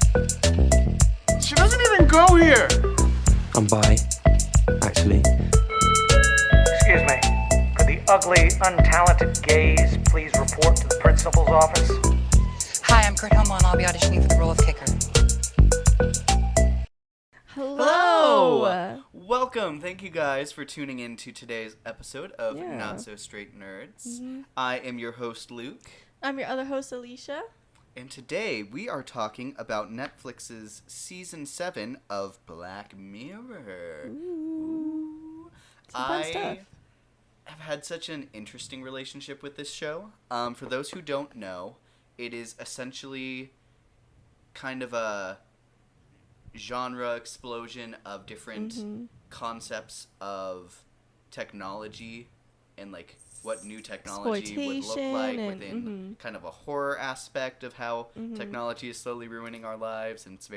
She doesn't even go here. I'm bi, actually. Excuse me. Could the ugly, untalented gays please report to the principal's office? Hi, I'm Kurt Hummel, and I'll be auditioning for the role of kicker. Hello! Welcome. Thank you guys for tuning in to today's episode of Not So Straight Nerds. Mm-hmm. I am your host, Luke. I'm your other host, Alicia. And today we are talking about Netflix's Season 7 of Black Mirror. Ooh. Some fun stuff. Have had such an interesting relationship with this show. For those who don't know, it is essentially kind of a genre explosion of different concepts of technology and like what new technology would look like within kind of a horror aspect of how technology is slowly ruining our lives. And it's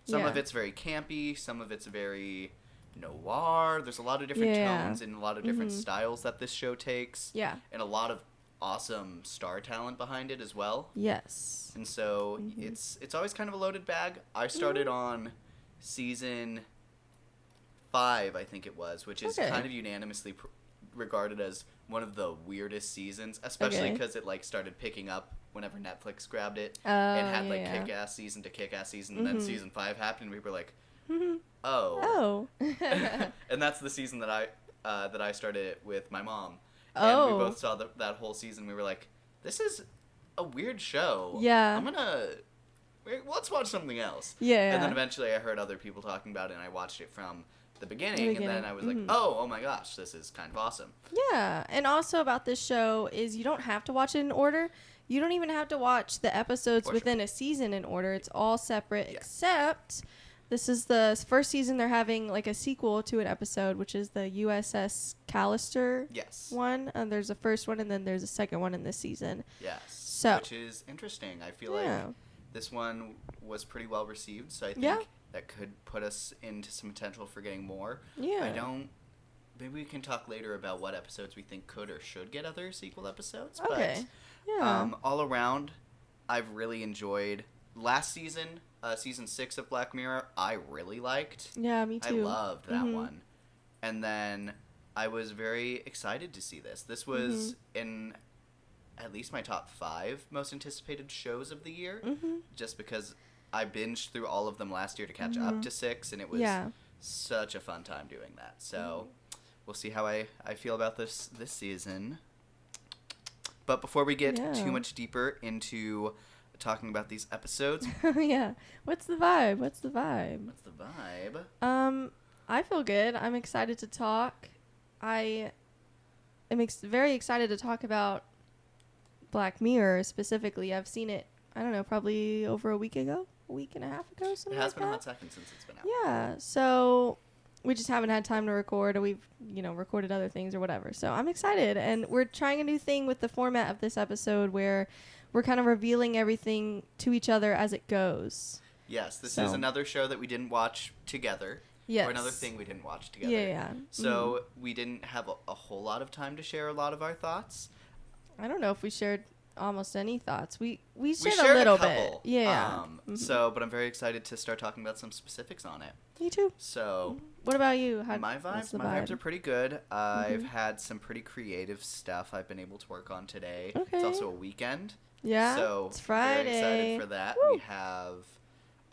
some of it's very campy, some of it's very noir. There's a lot of different tones and a lot of different styles that this show takes. Yeah. And a lot of awesome star talent behind it as well. Yes. And so it's always kind of a loaded bag. I started on season 5, I think it was, which is kind of unanimously regarded as one of the weirdest seasons, especially because it like started picking up whenever Netflix grabbed it and had like kick-ass season to kick-ass season, and then season 5 happened, and we were like, oh. And that's the season that I started it with my mom. And we both saw that whole season. We were like, this is a weird show. Yeah. Let's watch something else. Yeah. And then eventually I heard other people talking about it, and I watched it from the beginning. And then I was like, oh my gosh, this is kind of awesome. Yeah. And also about this show is you don't have to watch it in order. You don't even have to watch the episodes within a season in order. It's all separate, except this is the first season they're having like a sequel to an episode, which is the USS Callister one. There's a first one, and then there's a second one in this season. Yes. So, which is interesting. I feel like this one was pretty well received, so I think that could put us into some potential for getting more. Yeah. Maybe we can talk later about what episodes we think could or should get other sequel episodes. Okay. But, all around, I've really enjoyed last season. Season 6 of Black Mirror, I really liked. Yeah, me too. I loved that one. And then I was very excited to see this. This was in at least my top 5 most anticipated shows of the year, just because I binged through all of them last year to catch up to 6, and it was such a fun time doing that. So we'll see how I feel about this season. But before we get too much deeper into talking about these episodes. What's the vibe? I feel good. I'm excited to talk. I am very excited to talk about Black Mirror specifically. I've seen it, I don't know, probably over a week and a half ago, something. It has been a hot second since it's been out. Yeah, so we just haven't had time to record, or we've, recorded other things or whatever. So I'm excited, and we're trying a new thing with the format of this episode where we're kind of revealing everything to each other as it goes. Yes, this is another show that we didn't watch together. Yes. Or another thing we didn't watch together. Yeah. So we didn't have a whole lot of time to share a lot of our thoughts. I don't know if we shared almost any thoughts. We shared a little bit. Yeah. But I'm very excited to start talking about some specifics on it. Me too. So what about you? My vibes are pretty good. I've had some pretty creative stuff I've been able to work on today. Okay. It's also a weekend. Yeah. So it's Friday. Very excited for that. Woo. We have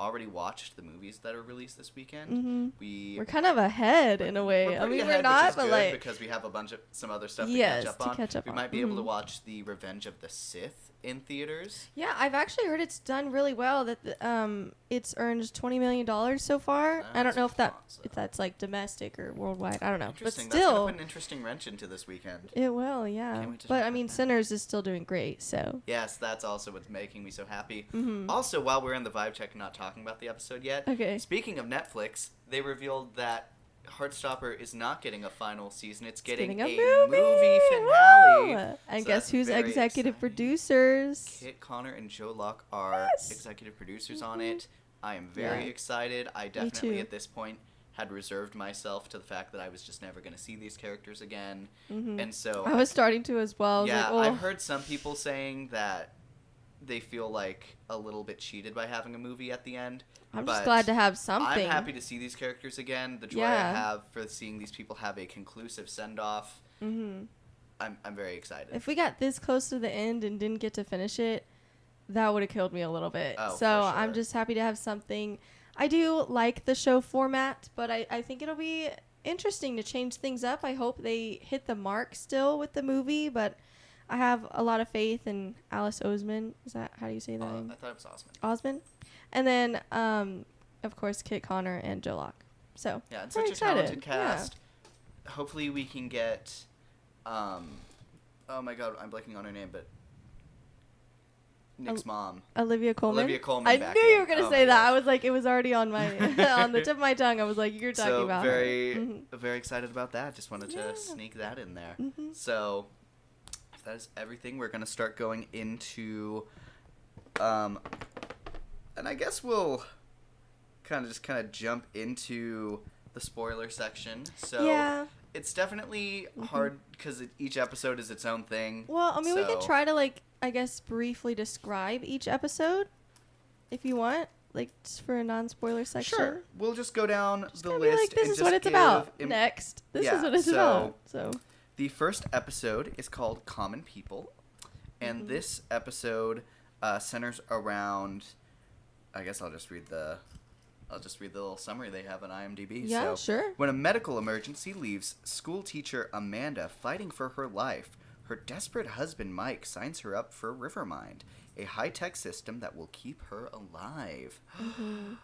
already watched the movies that are released this weekend. We're kind of ahead in a way. I mean, we're not, but like because we have some other stuff to catch up on. We might be able to watch the Revenge of the Sith in theaters. Yeah, I've actually heard it's done really well. That it's earned $20 million so far. I don't know if that's like domestic or worldwide. I don't know, but still, that's gonna put an interesting wrench into this weekend. It will, yeah. But I mean, Sinners is still doing great. So yes, that's also what's making me so happy. Also, while we're in the vibe check and not talking about the episode yet, speaking of Netflix, they revealed that Heartstopper is not getting a final season. It's getting a movie finale. Woo! And so guess who's executive producers? Kit Connor and Joe Locke are executive producers on it. I am very excited. I definitely at this point had reserved myself to the fact that I was just never going to see these characters again. And so I was starting to as well. Yeah, like, I've heard some people saying that they feel like a little bit cheated by having a movie at the end. I'm but just glad to have something. I'm happy to see these characters again. The joy Yeah. I have for seeing these people have a conclusive send-off. Mm-hmm. I'm very excited. If we got this close to the end and didn't get to finish it, that would have killed me a little bit. Oh, so for sure. I'm just happy to have something. I do like the show format, but I think it'll be interesting to change things up. I hope they hit the mark still with the movie, but I have a lot of faith in Alice Oseman. Is that how do you say that name? I thought it was Osmond. Osmond. And then, of course, Kit Connor and Joe Locke. So, Yeah, it's very such a excited. talented cast. Hopefully we can get, oh my god, I'm blanking on her name, but Nick's mom. Yeah. Olivia Colman. Olivia Colman I back knew you in. were going to Oh say my that. gosh. I was like, it was already on my on the tip of my tongue. I was like, you're talking So about very, her. Mhm. very excited about that. Just wanted Yeah. to sneak that in there. Mhm. So, if that is everything, we're gonna start going into, and I guess we'll kind of jump into the spoiler section. So Yeah. it's definitely hard because each episode is its own thing. Well, I mean, we could So- try to, like, I guess, briefly describe each episode if you want, like, just for a non-spoiler section. Sure, we'll just go down the Gonna be list like, this and is just what it's give about. im- Next. This Yeah, is what it's so- about. So, The first episode is called Common People, and this episode centers around. I guess I'll just read the little summary they have on IMDb. Yeah, So, sure. When a medical emergency leaves school teacher Amanda fighting for her life, her desperate husband Mike signs her up for Rivermind, a high-tech system that will keep her alive.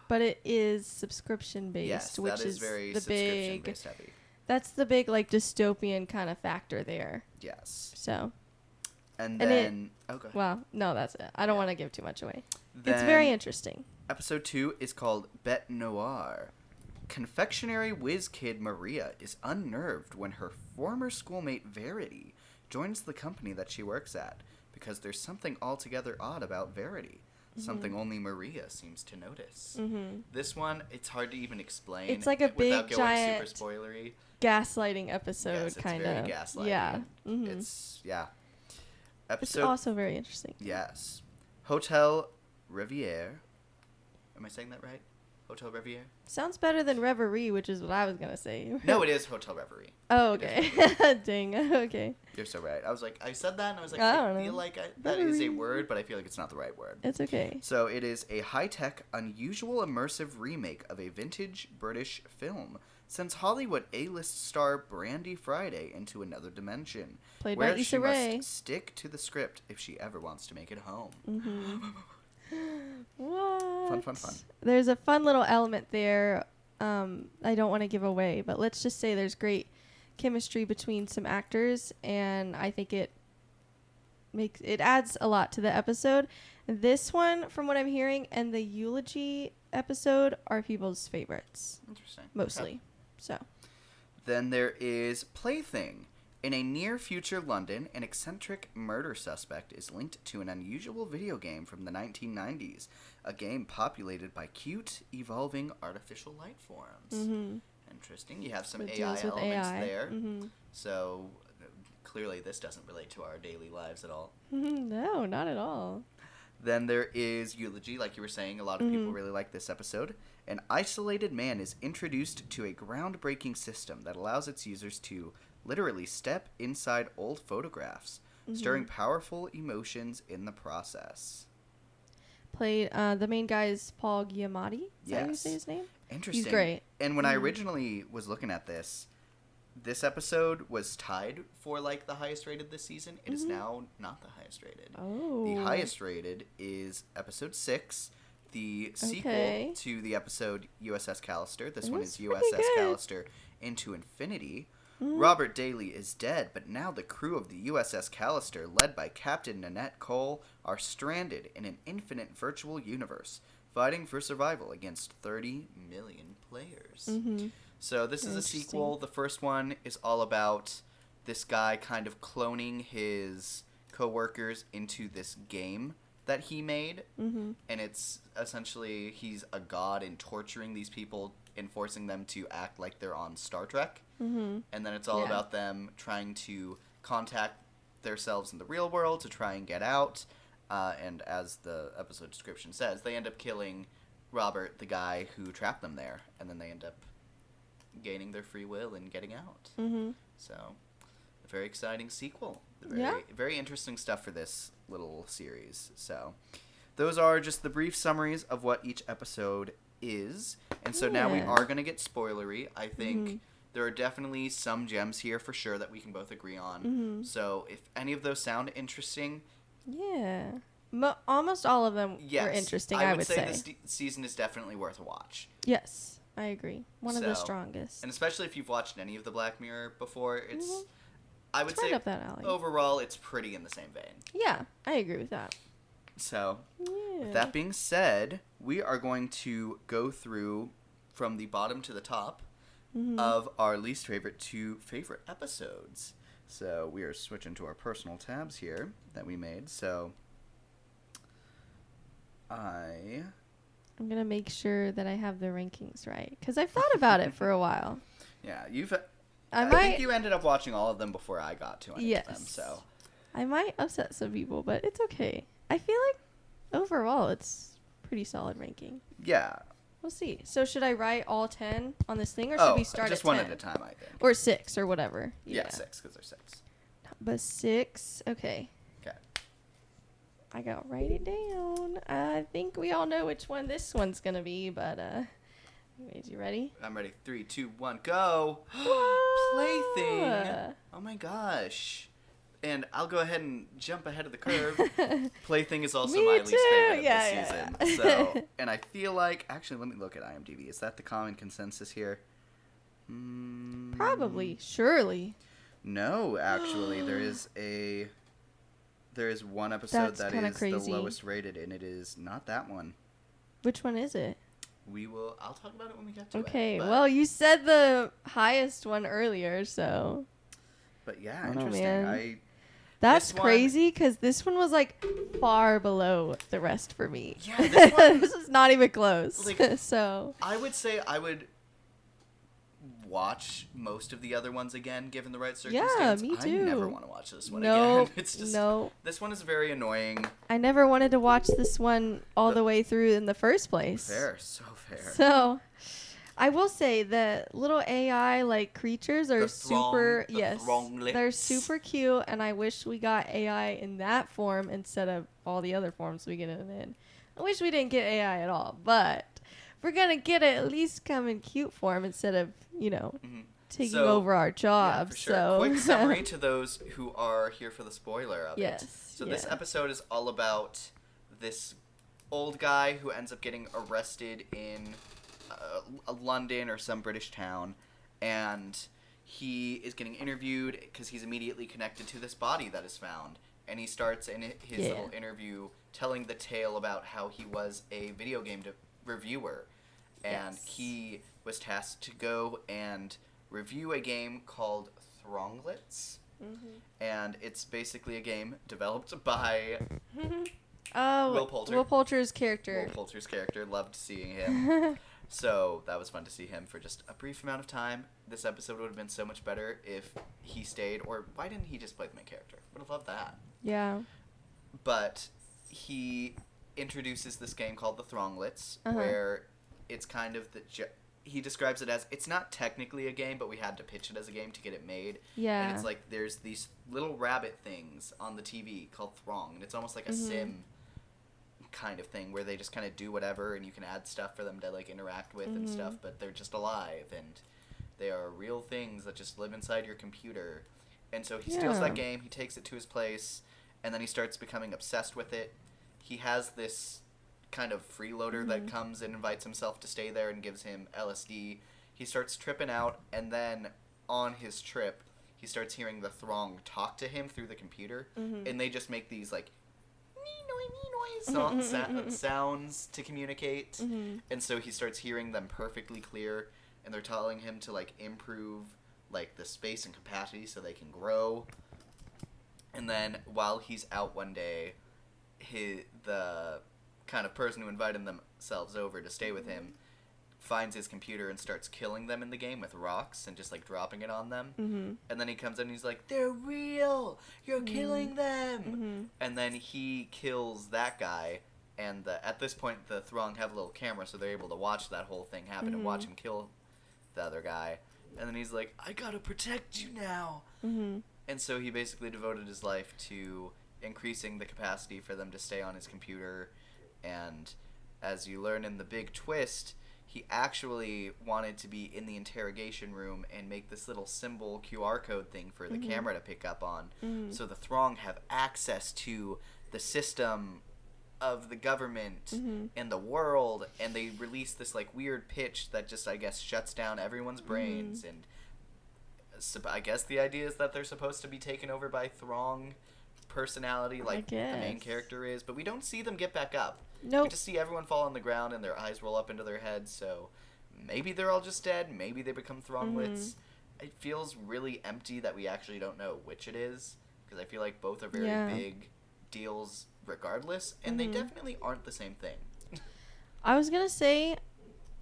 but it is subscription-based, Yes, which that is very the big, subscription-based heavy. that's the big, like, dystopian kind of factor there. Yes, So, and And then okay. well, no, that's it. I don't want to give too much away. It's Then- very interesting. Episode 2 is called Bete Noir. Confectionery whiz kid Maria is unnerved when her former schoolmate Verity joins the company that she works at because there's something altogether odd about Verity. Something only Maria seems to notice. This one, it's hard to even explain. It's like a without big, going giant super spoilery. Gaslighting episode, Yes, it's kind very of. gaslighting. Yeah. It's It's episode also very interesting. yes. Hotel Riviere. Am I saying that right? Hotel Riviere? Sounds better than Reverie, which is what I was gonna say. No, it is Hotel Reverie. Oh, okay. Dang. Okay. You're so right. I was like, I said that, and I was like, I I don't feel know. like that is a word, but I feel like it's not the right word. It's okay. So it is a high-tech, unusual, immersive remake of a vintage British film. Sends Hollywood A-list star Brandy Friday into another dimension, Played by where Issa she Rae. must stick to the script if she ever wants to make it home. What? Fun. There's a fun little element there. I don't want to give away, but let's just say there's great chemistry between some actors, and I think it adds a lot to the episode. This one, from what I'm hearing, and the eulogy episode are people's favorites, Interesting. mostly. Okay. So, Then there is Plaything. In a near-future London, an eccentric murder suspect is linked to an unusual video game from the 1990s, a game populated by cute, evolving artificial life forms. Interesting. You have some it AI deals with elements AI. there. Mhm. So clearly this doesn't relate to our daily lives at all. No, not at all. Then there is Eulogy, like you were saying. A lot of people really like this episode. An isolated man is introduced to a groundbreaking system that allows its users to literally step inside old photographs, stirring powerful emotions in the process. Played the main guy is Paul Giamatti. Is that how you Yes. say his name? Interesting. great. And when I originally was looking at this episode was tied for like the highest rated this season. It is now not the highest rated. Oh. The highest rated is episode 6, the sequel Okay. to the episode USS Callister. This one That's is pretty USS good. Callister Into Infinity. Robert Daly is dead, but now the crew of the USS Callister, led by Captain Nanette Cole, are stranded in an infinite virtual universe, fighting for survival against 30 million players. So this is a Interesting. sequel. The first one is all about this guy kind of cloning his coworkers into this game that he made, and it's essentially he's a god in torturing these people and forcing them to act like they're on Star Trek. And then it's all Yeah. about them trying to contact themselves in the real world to try and get out. And as the episode description says, they end up killing Robert, the guy who trapped them there, and then they end up gaining their free will and getting out. Mm-hmm. So, a very exciting sequel. Yeah. Very interesting stuff for this little series. So, those are just the brief summaries of what each episode is. And so now we Yeah. are going to get spoilery. I think Mhm. there are definitely some gems here for sure that we can both agree on. Mhm. So, if any of those sound interesting, Yeah. Almost all of them yes, were interesting, I would say. this season is definitely worth a watch. Yes, I agree. One of the So, strongest. And especially if you've watched any of the Black Mirror before, it's Mhm. I would It's right say up that alley. overall it's pretty in the same vein. Yeah, I agree with that. So, Yeah. with that being said, we are going to go through from the bottom to the top Mhm. of our least favorite to favorite episodes. So, we are switching to our personal tabs here that we made. So, I'm going to make sure that I have the rankings right, because I've thought about it for a while. yeah, I I might, think you ended up watching all of them before I got to any of them. Yes. So, I might upset some people, but it's okay. I feel like overall it's pretty solid ranking. yeah. We'll see. So should I write all 10 on this thing, or should we start just at one 10? at a time, I think. Or 6 or whatever. Yeah, 6, because there's 6. But 6, okay. Okay. I got write it down. I think we all know which one this one's gonna be, but anyways, you ready? I'm ready. 3, 2, 1, go! Plaything! Oh my gosh. And I'll go ahead and jump ahead of the curve. Plaything is also Me my least too. favorite of Yeah, this yeah, season. yeah. So, and I feel like, actually, let me look at IMDb. Is that the common consensus here? Probably, surely. No, actually, there is one episode That's that kinda is crazy. the lowest rated, and it is not that one. Which one is it? I'll talk about it when we get to it. Okay, but- well, you said the highest one earlier, so But yeah, I don't know, interesting. man. that's This one- crazy because this one was like far below the rest for me. Yeah, this one- this is not even close. Like- So I would say I would watch most of the other ones again, given the right Yeah, circumstance. me I never too. want to watch this one no, again. It's just no, this one is very annoying. I never wanted to watch this one all The- the way through in the first place. Fair, so fair. So, I will say that little AI like creatures are The super. throng- the Yes, thronglets. they're super cute, and I wish we got AI in that form instead of all the other forms we get it in. I wish we didn't get AI at all, but we're gonna get it at least come in cute form instead of Mhm. taking So, over our Yeah, job. for sure. So Quick summary to those who are here for the spoiler of Yes, it. So this yeah. episode is all about this old guy who ends up getting arrested in London or some British town, and he is getting interviewed because he's immediately connected to this body that is found. And he starts in his Yeah. little interview telling the tale about how he was a video game reviewer. And Yes. he was tasked to go and review a game called Thronglets. Mhm. And it's basically a game developed by Oh, Will Poulter. Will Poulter's character. Will Poulter's character. Loved seeing him. So that was fun to see him for just a brief amount of time. This episode would have been so much better if he stayed, or why didn't he just play the main character? Would have loved that. Yeah. But he introduces this game called the Thronglets, Uh-huh. where it's kind of he describes it as, it's not technically a game, but we had to pitch it as a game to get it made. Yeah. And it's like there's these little rabbit things on the TV called Throng, and it's almost like a Mhm. sim kind of thing where they just kind of do whatever, and you can add stuff for them to like interact with and Mhm. stuff, but they're just alive, and they are real things that just live inside your computer. And so he steals Yeah. that game, he takes it to his place, and then he starts becoming obsessed with it. He has this kind of freeloader that comes and invites himself to stay there and gives him LSD. He starts tripping out, and then on his trip, he starts hearing the Throng talk to him through the computer, and they just make these like sounds to communicate. And so he starts hearing them perfectly clear, and they're telling him to like improve like the space and capacity so they can grow. And then while he's out one day, the kind of person who invited themselves over to stay with him finds his computer and starts killing them in the game with rocks and just like dropping it on them. Mm-hmm. And then he comes in and he's like, "They're real! You're killing them!" And then he kills that guy. And at this point, the Throng have a little camera, so they're able to watch that whole thing happen and watch him kill the other guy. And then he's like, "I gotta protect you now." And so he basically devoted his life to increasing the capacity for them to stay on his computer. And as you learn in the big twist, he actually wanted to be in the interrogation room and make this little symbol QR code thing for the camera to pick up on. So the Throng have access to the system of the government and the world, and they release this like weird pitch that just, I guess, shuts down everyone's brains. And so I guess the idea is that they're supposed to be taken over by Throng personality, like the main character is, but we don't see them get back up. Nope. We just see everyone fall on the ground and their eyes roll up into their heads. So maybe they're all just dead. Maybe they become Thronglets. It feels really empty that we actually don't know which it is, because I feel like both are very big deals regardless, and they definitely aren't the same thing. I was gonna say,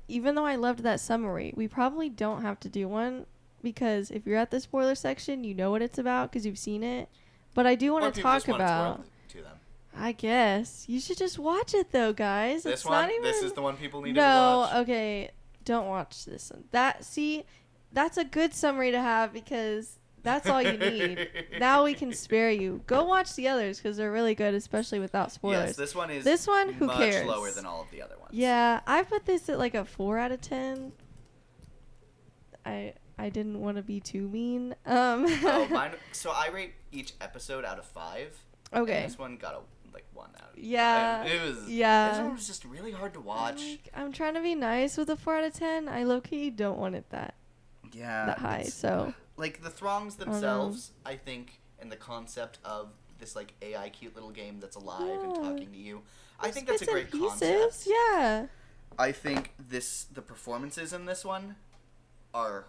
even though I loved that summary, we probably don't have to do one, because if you're at the spoiler section, you know what it's about because you've seen it. But I do want to talk about. To them. I guess you should just watch it though, guys. This it's one, not even... this is the one people need to watch. No, okay, don't watch this one. That's a good summary to have because that's all you need. Now we can spare you. Go watch the others because they're really good, especially without spoilers. Yes, this one. Who much cares? lower than all of the other ones. Yeah, I put this at like a 4 out of 10. I didn't want to be too mean. Mine. So I rate each episode out of 5. Okay. And this one got a 1 out of 5. Yeah. It was. Yeah. This one was just really hard to watch. I'm trying to be nice with a 4 out of 10. I low-key don't want it that high. So. Like the Throngs themselves, I think, and the concept of this like AI cute little game that's alive and talking to you, I think that's a great concept. Yeah. I think the performances in this one are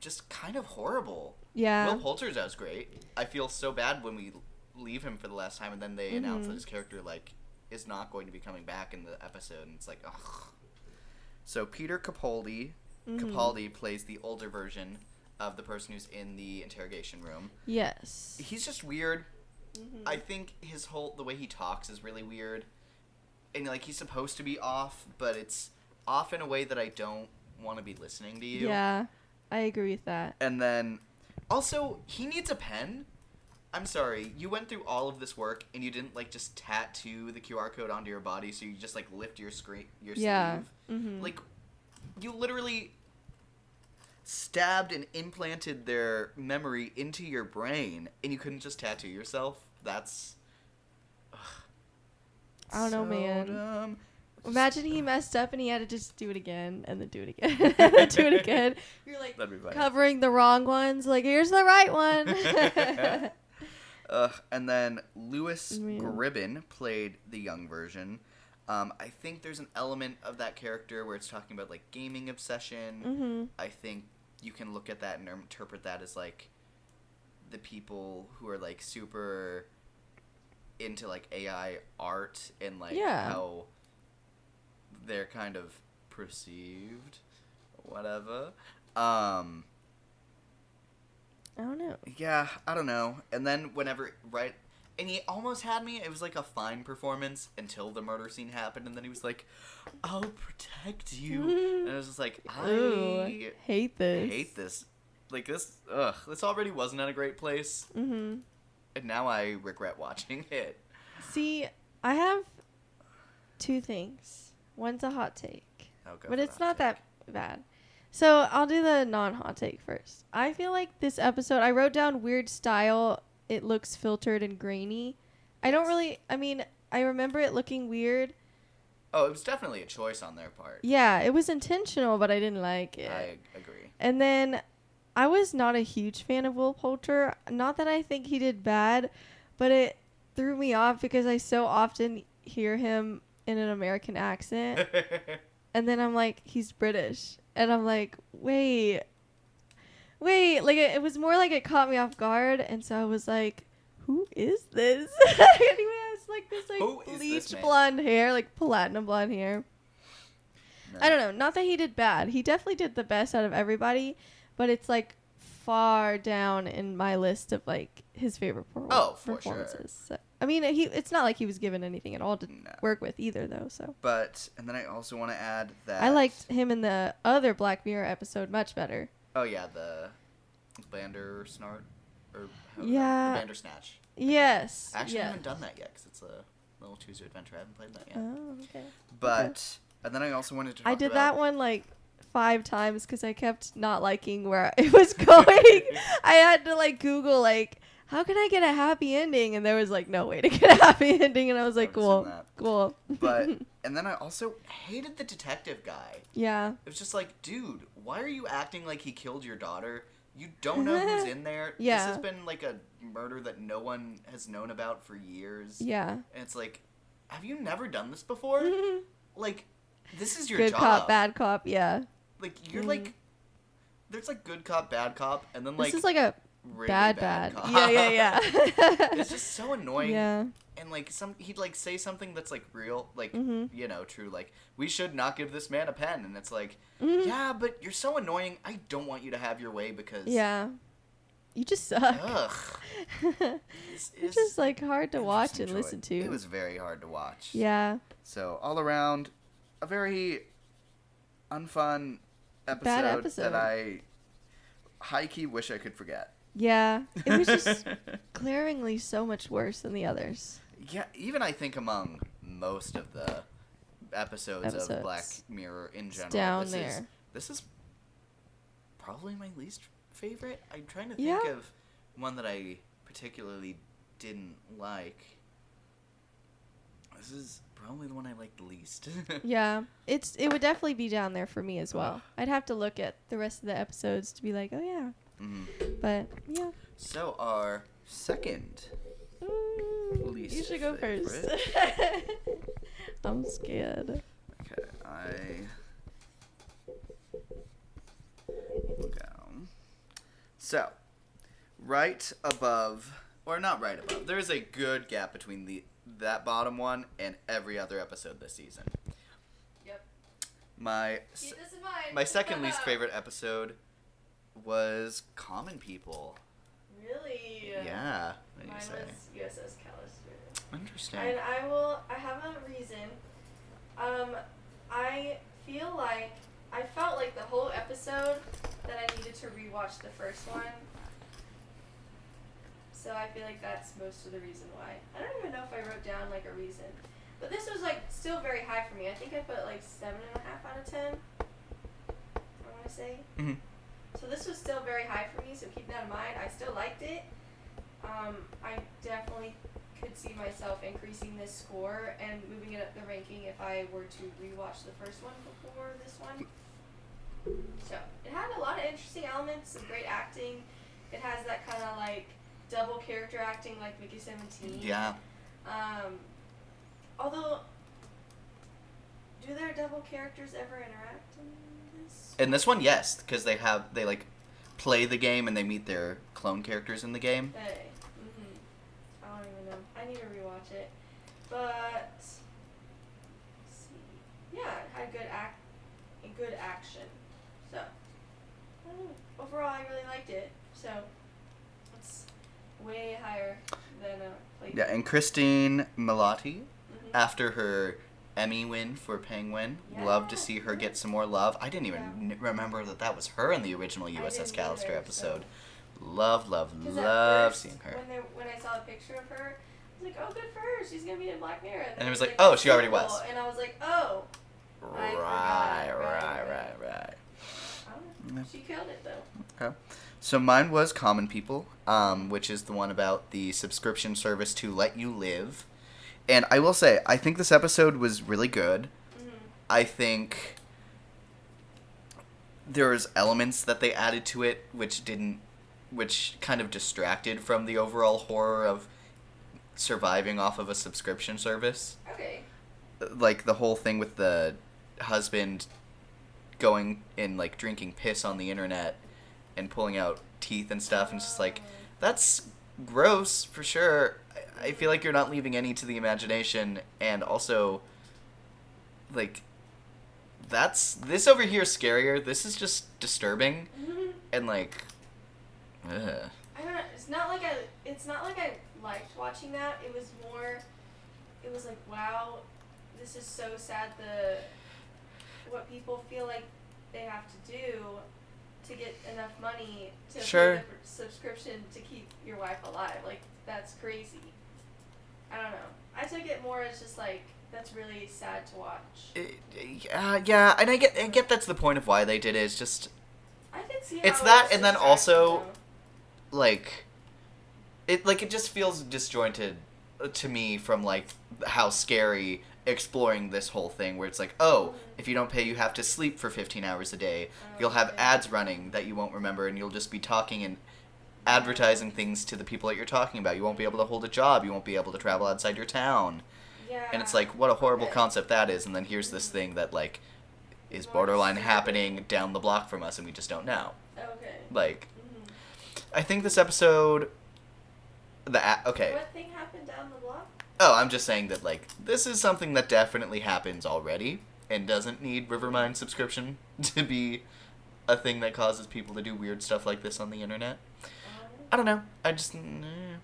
just kind of horrible. Yeah. Will Poulter's great. I feel so bad when we leave him for the last time and then they announce that his character like is not going to be coming back in the episode, and it's like, ugh. So Peter Capaldi plays the older version of the person who's in the interrogation room. Yes. He's just weird. I think the way he talks is really weird. And like he's supposed to be off, but it's off in a way that I don't want to be listening to you. Yeah. I agree with that. And then also he needs a pen. I'm sorry, you went through all of this work and you didn't like just tattoo the QR code onto your body, so you just like lift your sleeve. Like you literally stabbed and implanted their memory into your brain, and you couldn't just tattoo yourself. That's I don't know, man. dumb. Imagine he messed up and he had to just do it again and then do it again and do it again. You're like covering the wrong ones. Like, here's the right one. And then Lewis Gribbin played the young version. I think there's an element of that character where it's talking about like gaming obsession. I think you can look at that and interpret that as like the people who are like super into like AI art and like how they're kind of perceived, whatever. I don't know. Yeah, I don't know. And then and he almost had me. It was like a fine performance until the murder scene happened, and then he was like, "I'll protect you," and I was just like, I hate this. Like this already wasn't at a great place, and now I regret watching it. See, I have 2 things. One's a hot take, but it's not that bad. So I'll do the non-hot take first. I feel like this episode, I wrote down weird style. It looks filtered and grainy. I remember it looking weird. Oh, it was definitely a choice on their part. Yeah, it was intentional, but I didn't like it. I agree. And then I was not a huge fan of Will Poulter. Not that I think he did bad, but it threw me off because I so often hear him in an American accent. And then I'm like, he's British. And I'm like, wait. Like, it was more like it caught me off guard. And so I was like, who is this? And he has, like, this, like, bleach blonde hair, like, platinum blonde hair. I don't know. Not that he did bad. He definitely did the best out of everybody, but it's far down in my list of his favorite performances. So, I mean, it's not like he was given anything at all to work with either, though. So. And then I also want to add that I liked him in the other Black Mirror episode much better. Oh yeah, the Bandersnatch or Yeah. the Bandersnatch. Yes. Actually, I yes. haven't done that yet because it's a little Choose Your Adventure. I haven't played that yet. Oh, okay. But and then I also wanted to. Talk I did about, that one 5 times because I kept not liking where it was going. I had to Google how can I get a happy ending, and there was no way to get a happy ending, and I was like, I've seen cool. But and then I also hated the detective guy. Yeah. It was just dude, why are you acting like he killed your daughter? You don't know who's in there. Yeah. This has been a murder that no one has known about for years. Yeah. And it's have you never done this before? This is your Good job. cop, bad cop. Yeah. You're there's good cop, bad cop, and then This is a really bad. cop. Yeah. It's just so annoying. Yeah. And he'd say something that's real, Mm-hmm. true. We should not give this man a pen, and it's Mm-hmm. yeah, but you're so annoying. I don't want you to have your way because Yeah. You just suck. Ugh. It's just hard to watch and listen to. It was very hard to watch. Yeah. So all around, a very unfun episode that I high key wish I could forget. Yeah. It was just glaringly so much worse than the others. Yeah, even I think among most of the episodes. Of Black Mirror in general, down there. This is probably my least favorite. I'm trying to think of one that I particularly didn't like. This is probably the one I like the least. Yeah, it would definitely be down there for me as well. I'd have to look at the rest of the episodes to be like, oh yeah. But yeah. So our second least you should go favorite. first. I'm scared. Okay, will go. So, right above, or not right above, there is a good gap between that bottom one and every other episode this season. Yep. My Keep this in mind. my second least favorite episode was Common People. Really? Yeah. What do Mine you say? was USS Callister. Interesting. And I have a reason. I felt like the whole episode that I needed to rewatch the first one. So I feel like that's most of the reason why. I don't even know if I wrote down a reason. But this was still very high for me. I think I put 7.5 out of 10. I want to say. Mm-hmm. So this was still very high for me, so keep that in mind. I still liked it. I definitely could see myself increasing this score and moving it up the ranking if I were to rewatch the first one before this one. So it had a lot of interesting elements, some great acting. It has that kind of double character acting like Mickey 17. Yeah. Although, do their double characters ever interact in this? In this one, yes, because they play the game and they meet their clone characters in the game. Hey. I don't even know. I need to rewatch it. But let's see. Yeah, it had good action. So I don't know. Overall, I really liked it. So it's way higher than Playboy. Yeah, and Christine Milioti, after her Emmy win for Penguin, love to see her get some more love. I didn't even remember that was her in the original USS Callister episode. Love seeing her. When I saw a picture of her, I was like, oh, good for her. She's going to be in Black Mirror. And it was like, oh, she already was. And I was like, oh. Right. She killed it, though. Okay. So mine was Common People, which is the one about the subscription service to let you live. And I will say, I think this episode was really good. I think there's elements that they added to it which kind of distracted from the overall horror of surviving off of a subscription service. Okay. Like the whole thing with the husband going and drinking piss on the internet and pulling out teeth and stuff, and it's just that's gross for sure. I feel like you're not leaving any to the imagination, and also this over here is scarier. This is just disturbing, and like, ugh. I don't know. It's not like I liked watching that. It was like, wow, this is so sad. What people feel like they have to do to get enough money to Sure. pay the subscription to keep your wife alive. Like, that's crazy. I don't know. I took it more as just like, that's really sad to watch. Yeah, and I get that's the point of why they did it. It's just I can see it's how that, it's and then distracting, also though. like it just feels disjointed to me from like how scary exploring this whole thing where it's like, oh, if you don't pay, you have to sleep for 15 hours a day. You'll have Okay. ads running that you won't remember, and you'll just be talking and advertising things to the people that you're talking about. You won't be able to hold a job. You won't be able to travel outside your town. Yeah. And it's like, what a horrible Okay. concept that is. And then here's this thing that like is More borderline stupid. happening down the block from us, and we just don't know. Okay. Like, Mhm. I think this episode, okay. What thing happened down the block? Oh, I'm just saying that like this is something that definitely happens already and doesn't need Rivermind subscription to be a thing that causes people to do weird stuff like this on the internet. I don't know. I just and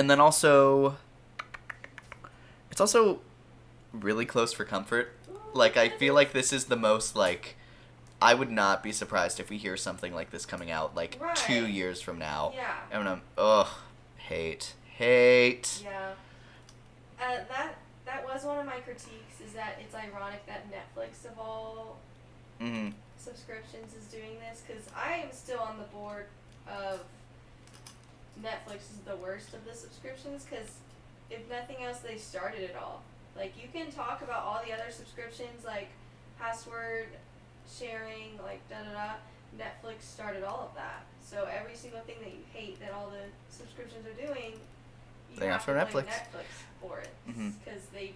then also it's also really close for comfort. Like I feel like this is the most like I would not be surprised if we hear something like this coming out like Right. 2 years from now. Yeah. And I'm hate. Yeah. That was one of my critiques, is that it's ironic that Netflix of all Mhm. subscriptions is doing this, because I am still on the board of Netflix is the worst of the subscriptions, because if nothing else, they started it all. Like, you can talk about all the other subscriptions, like password sharing, like da-da-da. Netflix started all of that. So every single thing that you hate that all the subscriptions are doing, you They have offer to blame Netflix. Netflix for it, Mhm. because they've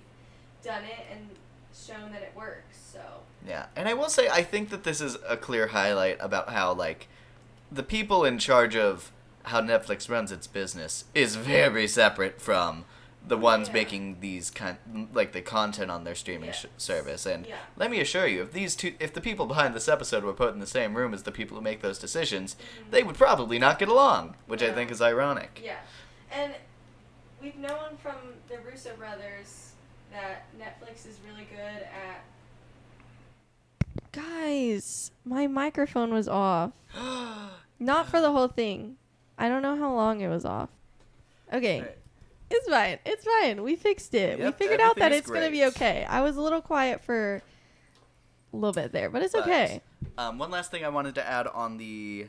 done it and shown that it works. So Yeah, and I will say I think that this is a clear highlight about how like the people in charge of how Netflix runs its business is very separate from the ones Yeah. making these like the content on their streaming Yes. service. And Yeah. let me assure you, if the people behind this episode were put in the same room as the people who make those decisions, they would probably not get along, which I Yeah. think is ironic. yeah, and we've known from the Russo brothers that Netflix is really good at. Guys, my microphone was off. Not for the whole thing. I don't know how long it was off. Okay. Alright. It's fine. It's fine. We fixed it. Yep, we figured out that everything is it's going to be great. okay. I was a little quiet for a little bit there, but it's But, okay. One last thing I wanted to add on the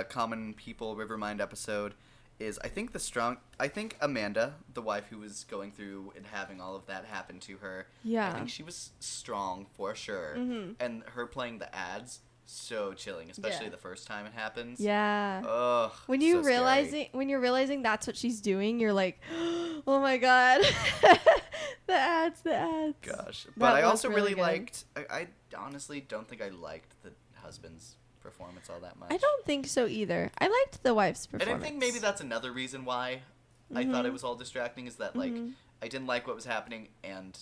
Common People Rivermind episode is I think Amanda, the wife who was going through and having all of that happen to her, Yeah. I think she was strong for sure. Mhm. And her playing the ads, so chilling, especially Yeah. the first time it happens. Yeah. Ugh. When so you're scary. realizing that's what she's doing, you're like, oh my god, the ads. Gosh. That But I was also really good. liked, I honestly don't think I liked the husband's performance all that much. I don't think so either. I liked the wife's And performance. I think maybe that's another reason why I thought it was all distracting, is that like Mhm. I didn't like what was happening and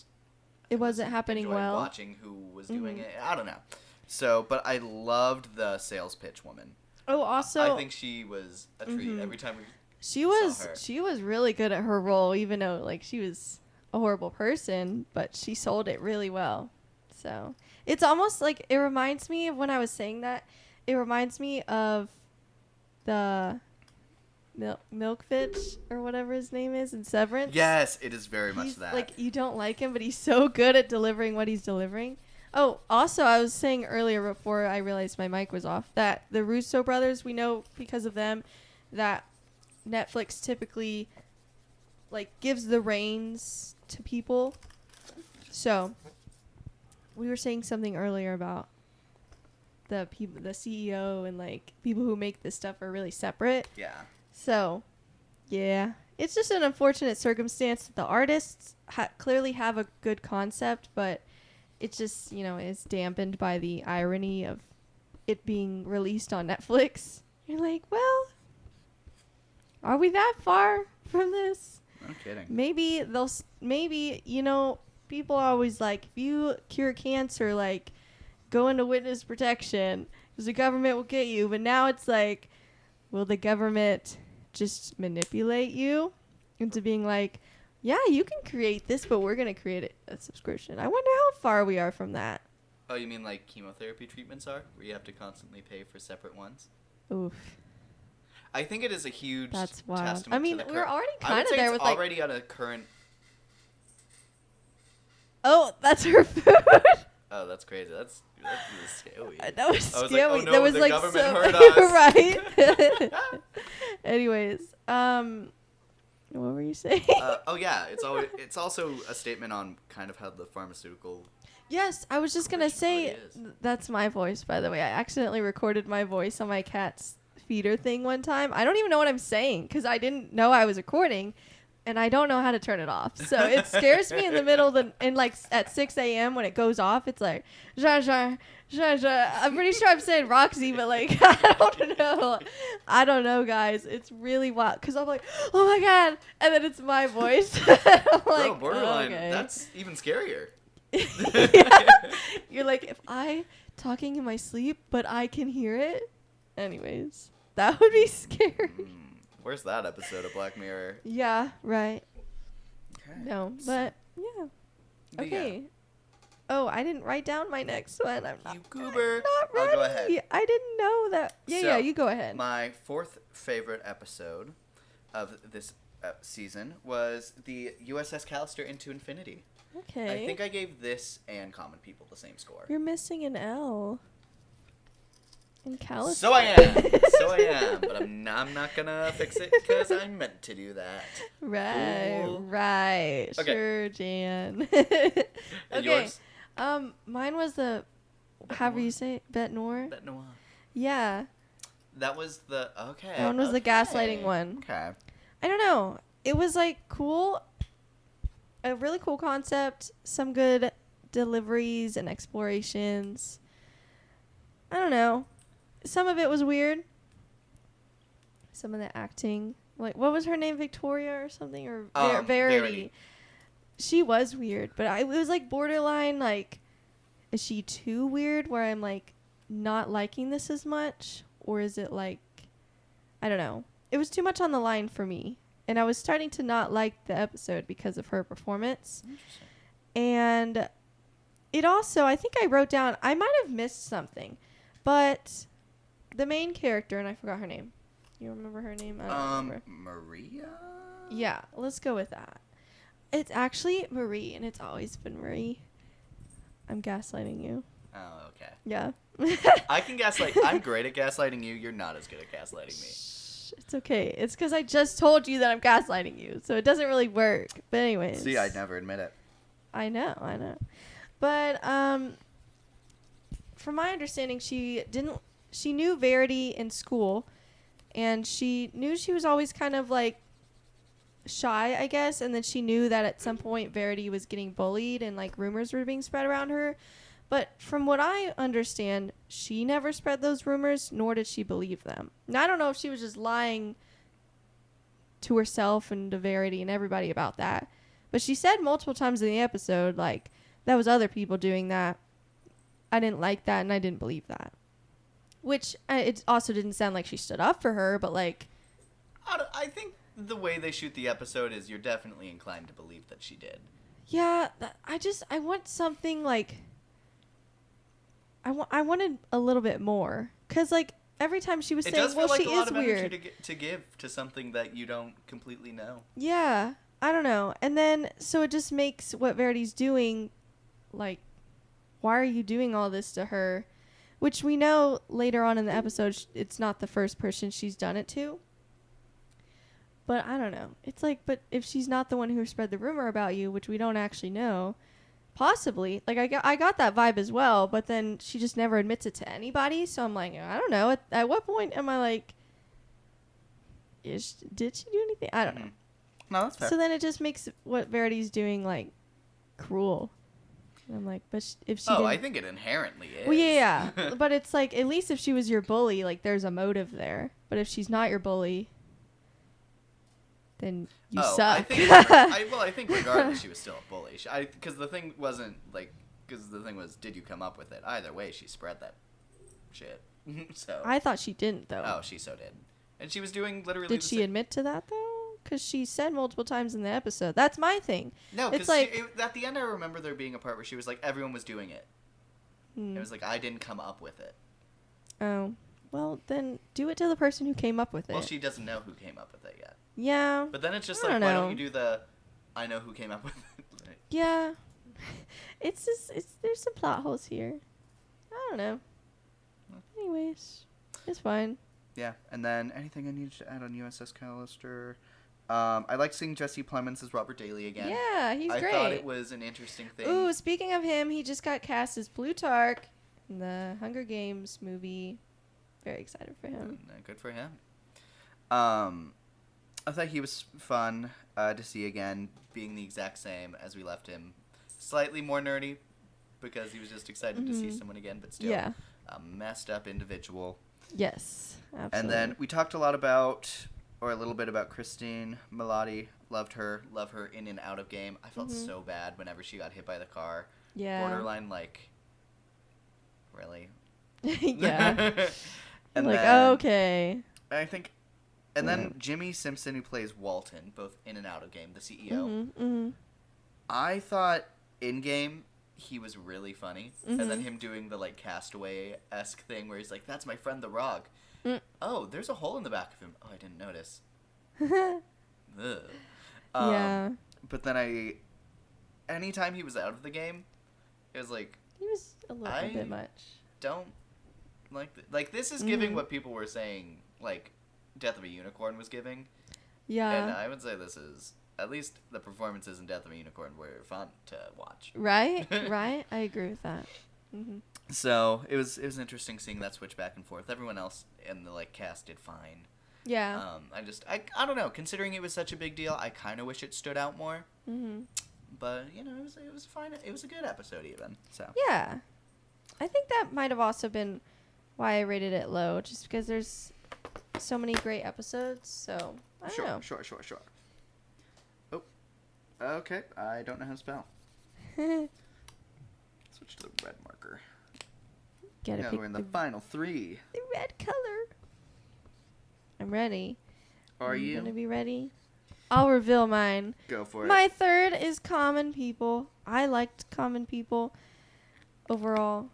It wasn't happening enjoyed well. watching who was doing Mhm. it. I don't know. So, but I loved the sales pitch woman. Oh, also, I think she was a treat every time we. she her. was really good at her role, even though like she was a horrible person, but she sold it really well. So it's almost like, it reminds me of, when I was saying that, it reminds me of the Milkfitch or whatever his name is in Severance. Yes, it is very much He's, that. like, you don't like him, but he's so good at delivering what he's delivering. Oh, also, I was saying earlier before I realized my mic was off, that the Russo brothers, we know because of them that Netflix typically like gives the reins to people. So we were saying something earlier about the people, the CEO, and like people who make this stuff are really separate. Yeah. So, yeah, it's just an unfortunate circumstance that the artists clearly have a good concept, but it just, is dampened by the irony of it being released on Netflix. You're like, well, are we that far from this? No kidding. Maybe people are always like, if you cure cancer, like, go into witness protection because the government will get you. But now it's like, will the government just manipulate you into being like, yeah, you can create this, but we're going to create a subscription. I wonder how far we are from that. Oh, you mean like chemotherapy treatments are, where you have to constantly pay for separate ones? Oof. I think it is a huge That's wild. testament I mean, to the we're current- already I kind would of say there it's with, like... already on a current... Oh, that's her food. Oh, that's crazy. That's scary. That was I was like, scary. oh no, that was the like government so heard us. right. Anyways, what were you saying? Oh yeah, it's also a statement on kind of how the pharmaceutical. Yes, I was just gonna Which say part is? that's my voice. By the way, I accidentally recorded my voice on my cat's feeder thing one time. I don't even know what I'm saying because I didn't know I was recording, and I don't know how to turn it off. So it scares me in the middle of the and like at 6 a.m. when it goes off. It's like zha zha zha zha. I'm pretty sure I'm saying Roxy, but like I don't know, guys. It's really wild because I'm like, oh my god, and then it's my voice. I'm like, Bro, borderline. okay. That's even scarier. Yeah. You're like, if I talking in my sleep, but I can hear it. Anyways, that would be scary. Where's that episode of Black Mirror? Yeah, right. Okay. No, but yeah. But Okay. Oh, I didn't write down my next one. I'm not, You goober. not ready. I'll go ahead. I didn't know that. Yeah, So, yeah, you go ahead. My fourth favorite episode of this season was the USS Callister Into Infinity. Okay. I think I gave this and Common People the same score. You're missing an L. In California. So I am. So I am. But I'm not gonna fix it because I meant to do that. Right, Fool. right. Okay. Sure, Jan. And Okay. yours? Mine was the, however you say it, Bête Noire. Bête Noire. Yeah. That was the okay. That one was the okay. gaslighting one. Okay. I don't know. It was like cool. A really cool concept. Some good deliveries and explorations. I don't know. Some of it was weird. Some of the acting. Like, what was her name? Victoria or something? Or Verity. Verity. She was weird. But it was like borderline, like, is she too weird where I'm like not liking this as much? Or is it like, I don't know. It was too much on the line for me. And I was starting to not like the episode because of her performance. And it also, I think I wrote down, I might have missed something. But the main character, and I forgot her name. You remember her name? I don't remember. Maria? Yeah, let's go with that. It's actually Marie, and it's always been Marie. I'm gaslighting you. Oh, okay. Yeah. I can gaslight. I'm great at gaslighting you. You're not as good at gaslighting me. It's okay. It's because I just told you that I'm gaslighting you, so it doesn't really work. But anyways. See, I'd never admit it. I know. But from my understanding, she knew Verity in school, and she knew she was always kind of like shy, I guess, and then she knew that at some point Verity was getting bullied and like rumors were being spread around her. But from what I understand, she never spread those rumors, nor did she believe them. Now, I don't know if she was just lying to herself and to Verity and everybody about that. But she said multiple times in the episode, like, that was other people doing that. I didn't like that, and I didn't believe that. Which, it also didn't sound like she stood up for her, but, like... I think the way they shoot the episode is you're definitely inclined to believe that she did. Yeah, I want something, like... I wanted a little bit more. Because, like, every time she was It saying, does feel well, like she a lot is of weird. energy to give to something that you don't completely know. Yeah, I don't know. And then, so it just makes what Verity's doing, like, why are you doing all this to her? Which we know later on in the episode, it's not the first person she's done it to. But I don't know. It's like, but if she's not the one who spread the rumor about you, which we don't actually know, possibly. Like, I got that vibe as well, but then she just never admits it to anybody. So I'm like, I don't know. At what point am I like, did she do anything? I don't know. No, that's fair. So then it just makes what Verity's doing, like, cruel. And I'm like, but if she didn't... I think it inherently is. Well, yeah. But it's like, at least if she was your bully, like, there's a motive there. But if she's not your bully, then you I suck. think, I think regardless, she was still a bully. Because the thing wasn't like, because the thing was, did you come up with it? Either way, she spread that shit. So. I thought she didn't though. Oh, she so did, and she was doing literally. Did the she same- admit to that though? Because she said multiple times in the episode. That's my thing. No, it's because like at the end, I remember there being a part where she was like, everyone was doing it. Hmm. It was like I didn't come up with it. Oh, well then do it to the person who came up with it. Well, she doesn't know who came up with it yet. Yeah. But then it's just I like, don't why know. don't you do the, I know who came up with it. Like, Yeah. It's just there's some plot holes here. I don't know. Anyways, it's fine. yeah, and then anything I needed to add on USS Callister. I like seeing Jesse Plemons as Robert Daly again. Yeah, he's I great. thought it was an interesting thing. Ooh, speaking of him, he just got cast as Plutarch in the Hunger Games movie. Very excited for him. Good for him. I thought he was fun to see again, being the exact same as we left him. Slightly more nerdy, because he was just excited to see someone again, but still Yeah. a messed up individual. Yes, absolutely. And then we talked a lot about, or a little bit about Christine Milioti. Loved her. Love her in and out of game. I felt so bad whenever she got hit by the car. Yeah. Borderline, like, really? yeah. And like, then, okay. I think, and then Jimmy Simpson, who plays Walton, both in and out of game, the CEO. Mm-hmm. I thought in game he was really funny, and then him doing the like Castaway-esque thing where he's like, "That's my friend the Rock." Oh, there's a hole in the back of him. Oh, I didn't notice. Ugh. Yeah. But then anytime he was out of the game, it was like, He was a little bit much. don't like this is giving what people were saying like Death of a Unicorn was giving. Yeah. And I would say this is, at least the performances in Death of a Unicorn were fun to watch. Right? Right? I agree with that. So it was interesting seeing that switch back and forth. Everyone else in the like cast did fine. Yeah. I don't know. Considering it was such a big deal, I kind of wish it stood out more. But you know, it was fine. It was a good episode even. So Yeah. I think that might have also been why I rated it low, just because there's so many great episodes. So I don't know. Sure. Oh, okay. I don't know how to spell. Switch to the red marker. Gotta Now pick we're in the final three. the red color. I'm ready. Are you you? gonna be ready? I'll reveal mine. Go for My it. third is Common People. I liked Common People overall.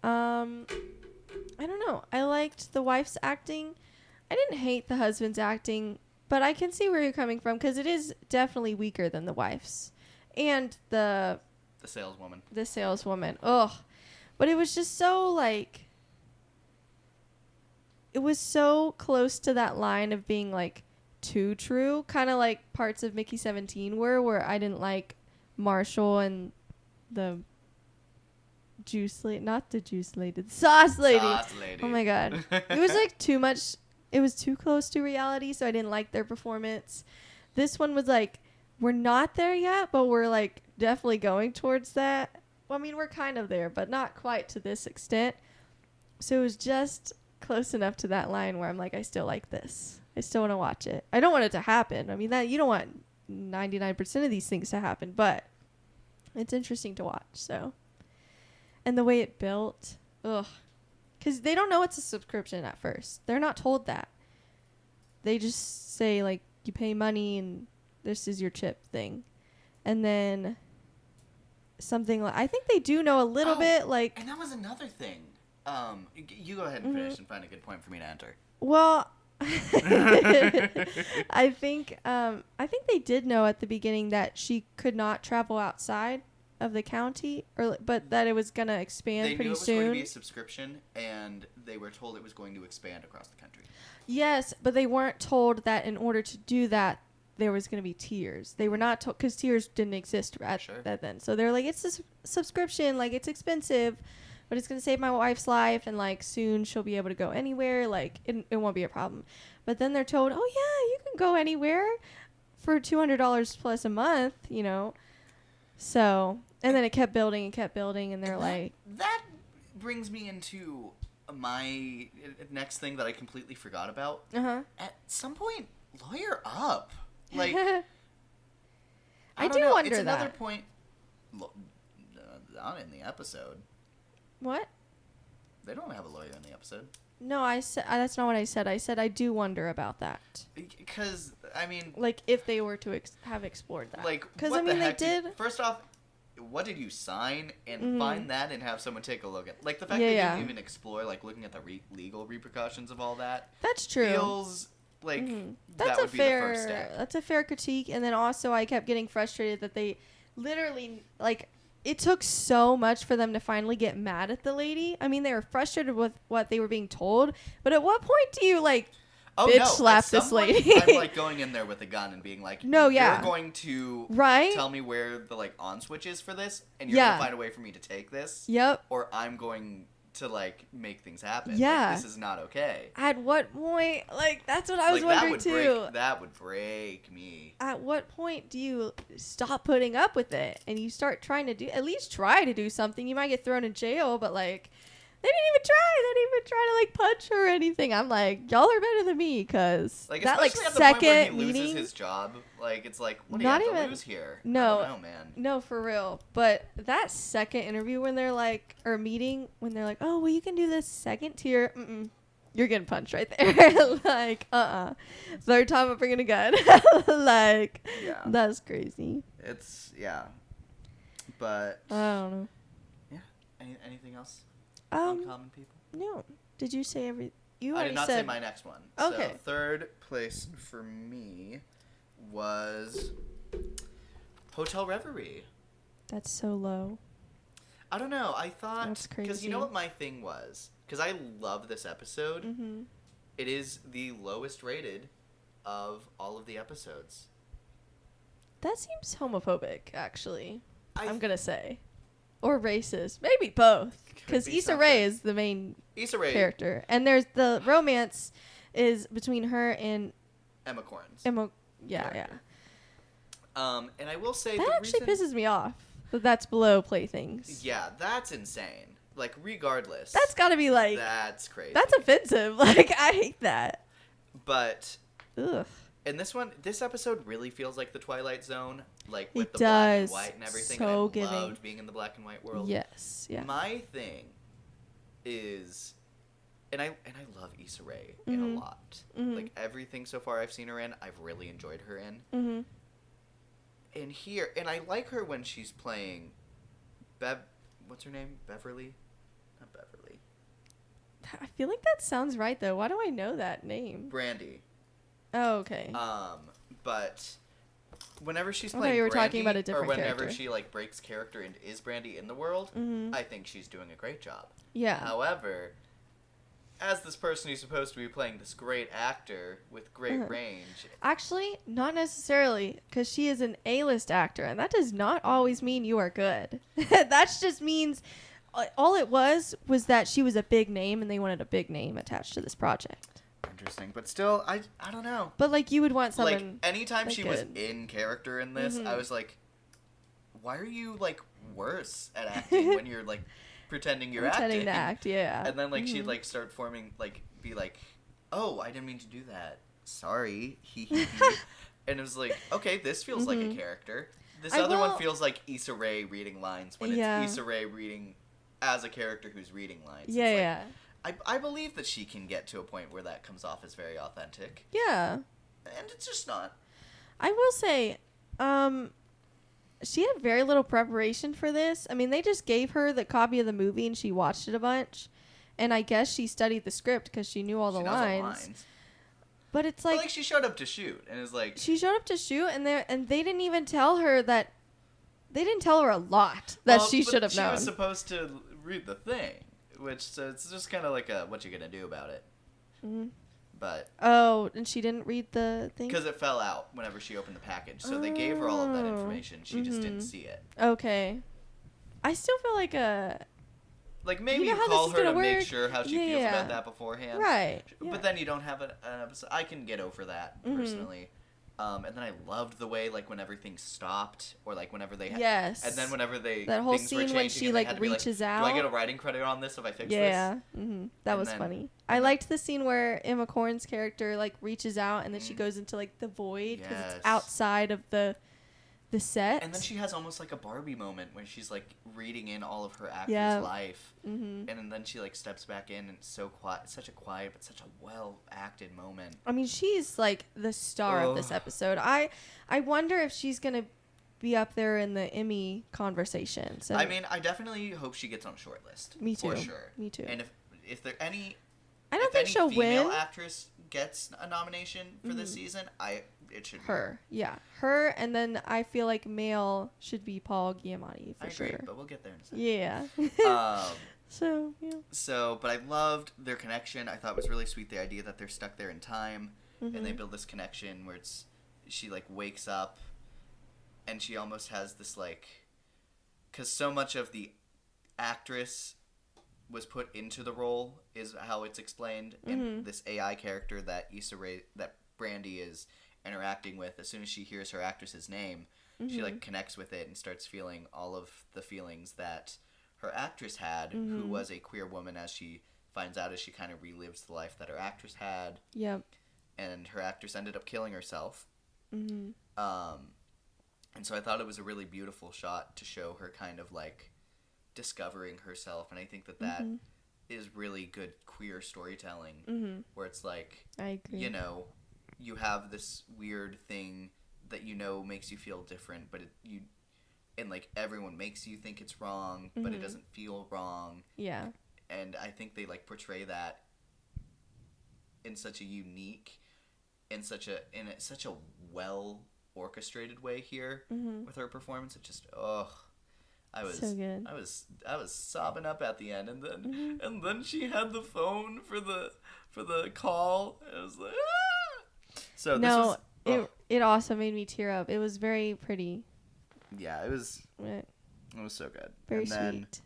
I don't know. I liked the wife's acting. I didn't hate the husband's acting, but I can see where you're coming from because it is definitely weaker than the wife's. And the saleswoman. The saleswoman. Ugh. But it was just so like it was so close to that line of being like too true, kind of like parts of Mickey 17 were, where I didn't like Marshall and the juice lady, not the juice lady, the sauce lady. Sauce lady. Oh my god. It was like too much, it was too close to reality, so I didn't like their performance. This one was like, we're not there yet, but we're like definitely going towards that. Well, I mean, we're kind of there, but not quite to this extent. So it was just close enough to that line where I'm like, I still like this. I still want to watch it. I don't want it to happen. I mean, that you don't want 99% of these things to happen, but it's interesting to watch. So, and the way it built, ugh, because they don't know it's a subscription at first. They're not told that. They just say like, you pay money and this is your chip thing, and then something like, I think they do know a little bit, like, And that was another thing. You go ahead and finish and find a good point for me to enter. well, I think they did know at the beginning that she could not travel outside of the county, but that it was gonna expand They pretty knew it was soon. going to be a subscription, and they were told it was going to expand across the country. Yes, but they weren't told that in order to do that, there was going to be tiers. They were not told, because tiers didn't exist at that then. So they're like, it's a subscription, like it's expensive, but it's going to save my wife's life, and like soon she'll be able to go anywhere. Like it won't be a problem. But then they're told, oh yeah, you can go anywhere for $200 plus a month, you know. So, and then it kept building and they're like, That brings me into my next thing that I completely forgot about. uh-huh. At some point, lawyer up. Like, I don't do know. wonder It's another that. point. Not in the episode. What? They don't have a lawyer in the episode. No, I said that's not what I said. I said I do wonder about that. Because, I mean, Like if they were to have explored that. like, because what I mean the they heck did. First off, what did you sign? And Mhm. find that and have someone take a look at. Like, the fact Yeah, that you yeah. didn't even explore, like, looking at the legal repercussions of all that That's true. feels like Mhm. that That's would a be fair. the first step. That's a fair critique. And then also I kept getting frustrated that they literally like. It took so much for them to finally get mad at the lady. I mean, they were frustrated with what they were being told, but at what point do you like bitch at slap some this point, lady? I'm like going in there with a gun and being like, No, yeah. you're going to Right? tell me where the like on switch is for this, and you're Yeah. gonna find a way for me to take this, Yep. or I'm going to like make things happen. Yeah. Like, this is not okay. At what point? Like that's what I was Like, wondering too. That would break me. At what point do you stop putting up with it and you start trying to do at least try to do something? You might get thrown in jail, but like they didn't even try. They didn't even try to like punch her or anything. I'm like, y'all are better than me because Like, that like especially at the point where he second loses meeting. his job. Like, it's like, what do Not you have even- to lose here? no. I don't know, man. No, for real. But that second interview when they're like, or meeting when they're like, oh, well, you can do this second tier. You're getting punched right there. Like, Third time I'm bringing a gun. Like, Yeah. that's crazy. It's, yeah. But, I don't know. yeah. Anything else on common people? No. Did you say every? You I already did not said. say my next one. Okay. So, third place for me was Hotel Reverie. That's so low. I don't know. I thought That's because you know crazy. what my thing was, because I love this episode. Mm-hmm. It is the lowest rated of all of the episodes. That seems homophobic, actually. I I'm gonna say, or racist, maybe both. Could Because be Issa Rae something. is the main Issa Rae, character, and there's the romance is between her and Emma Corrins. Emma. Yeah, yeah. character. And I will say That the actually reason, pisses me off. That's below playthings. yeah, that's insane. Like, regardless, That's gotta be like. that's crazy. That's offensive. Like I hate that. But Ugh. in this episode really feels like the Twilight Zone, like It with the black and does. white and everything. So and I giving. loved being in the black and white world. Yes. Yeah. My thing is, and I love Issa Rae in a Mhm. lot. Mhm. Like everything so far I've seen her in, I've really enjoyed her in. Mm-hmm. And here, and I like her when she's playing what's her name? Beverly? Not Beverly. I feel like that sounds right though. Why do I know that name? Brandy. Oh, okay. But whenever she's I thought playing you were Brandy, talking about a or different whenever character. she like breaks character and is Brandy in the world, Mhm. I think she's doing a great job. Yeah. However, as this person who's supposed to be playing this great actor with great Uh-huh. range, Actually, not necessarily, because she is an A-list actor, and that does not always mean you are good. That just means all it was that she was a big name, and they wanted a big name attached to this project. interesting. But still, I don't know. But like, you would want Like someone. anytime like she was good. in character in this, Mhm. I was like, why are you like worse at acting when you're like pretending you're pretending acting? to act, yeah. And then like she'd Mhm. like start forming be like, oh, I didn't mean to do that. Sorry. Hee hee hee. And it was like, okay, this feels like a Mhm. character. This I other one will- feels like Issa Rae reading lines when Yeah. it's Issa Rae reading as a character who's reading lines. Yeah, It's like, yeah. I believe that she can get to a point where that comes off as very authentic. Yeah. And it's just not. I will say, she had very little preparation for this. I mean, they just gave her the copy of the movie and she watched it a bunch. And I guess she studied the script because she knew all the She knows lines. But it's But, like, she showed up to shoot and it was like, she showed up to shoot and they didn't even tell her that. They didn't tell her a lot that well, she but should have She known. was supposed to read the thing, which so it's just kind of like a what you gonna do about it. Mhm. But Oh, and she didn't read the thing? because it fell out whenever she opened the package, so they gave her all of that Oh. information. She just didn't Mhm. see it. Okay. I still feel like Like maybe know you how this call is her gonna to make work? sure how she Yeah, feels yeah. about that beforehand. right. But then you don't have an episode. I can get over that Mhm. personally. And then I loved the way, like, when everything stopped, or, like, whenever they had... Yes. And then whenever they... That whole things were scene when changing she, and they like, had to be reaches Do I out. get a writing credit on this if I fix this? Yeah. That And was then- funny. I liked the scene where Emma Corrin's character, like, reaches out and then she goes into, like, the void because Yes. it's outside of the set. And then she has almost like a Barbie moment where she's like reading in all of her actor's Yeah. life, and then she like steps back in, and it's so quiet, such a quiet but such a well acted moment. I mean, she's like the star of this Ugh. episode. I wonder if she's gonna be up there in the Emmy conversation. So I mean, I definitely hope she gets on a short list. Me too. For sure. Me too. And if there any, I don't if think any she'll female win. actress gets a nomination for this season, it should be Her, yeah, her, and then I feel like male should be Paul Giamatti for I agree, sure. but we'll get there in a second. Yeah. Um, So yeah. So, but I loved their connection. I thought it was really sweet, the idea that they're stuck there in time, and they build this connection where she like wakes up, and she almost has this like, because so much of the actress was put into the role is how it's explained, and this AI character that that Brandy is interacting with, as soon as she hears her actress's name, she like connects with it and starts feeling all of the feelings that her actress had, who was a queer woman, as she finds out as she kind of relives the life that her actress had. Yep. And her actress ended up killing herself. And so I thought it was a really beautiful shot to show her kind of like discovering herself, and I think that is really good queer storytelling, where it's like, I agree. you know, you have this weird thing that you know makes you feel different, but and like everyone makes you think it's wrong, but it doesn't feel wrong. Yeah. And I think they like portray that in such a unique, in such a well orchestrated way here with her performance. It just I was So good. I was sobbing up at the end, and then she had the phone for the call. And I was like, ah! So No, this was, it also made me tear up. It was very pretty. yeah, it was so good. Very and then, sweet.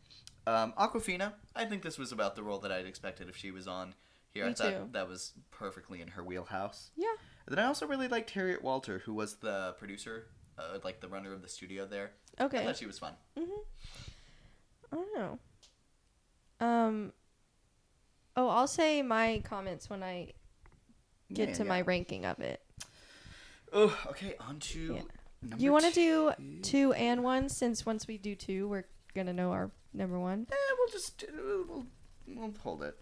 Awkwafina, I think this was about the role that I'd expected if she was on here. Me I thought too. that was perfectly in her wheelhouse. Yeah. And then I also really liked Harriet Walter, who was the producer, like the runner of the studio there. Okay. I thought she was fun. I don't know. I'll say my comments when I get to my ranking of it. Oh, okay, on to Yeah. number Do you want to two. do 2 and 1, since once we do 2, we're gonna know our number 1? We'll just we'll hold it,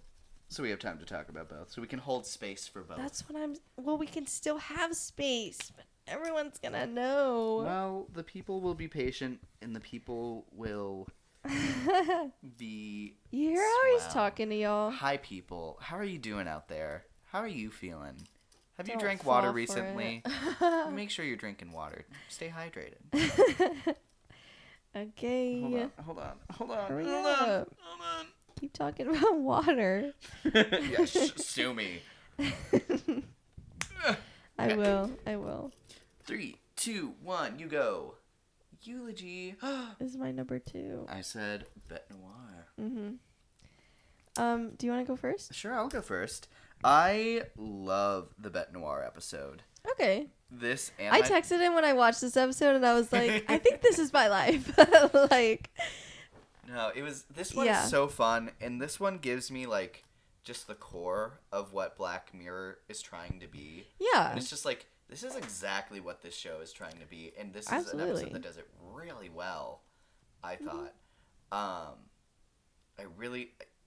so we have time to talk about both, so we can hold space for both. That's what I'm. Well, we can still have space, but everyone's gonna know. Well, the people will be patient, and the people will be. You're always swell. talking to y'all. Hi, people. How are you doing out there? How are you feeling? Have you Don't drank fall water for recently? it. Make sure you're drinking water. Stay hydrated. Okay. Hold on. Hurry Hold up. on. Keep talking about water. Yeah, sue me. I will. 3, 2, 1, you go. Eulogy. This is my number 2. I said Bête Noire. Do you want to go first? Sure, I'll go first. I love the Bête Noire episode. Okay. This and I my- texted him when I watched this episode, and I was like, I think this is my life. Like, No, this one Yeah. is so fun, and this one gives me like just the core of what Black Mirror is trying to be. yeah. And it's just like, this is exactly what this show is trying to be, and this is an Absolutely. episode that does it really well, I thought.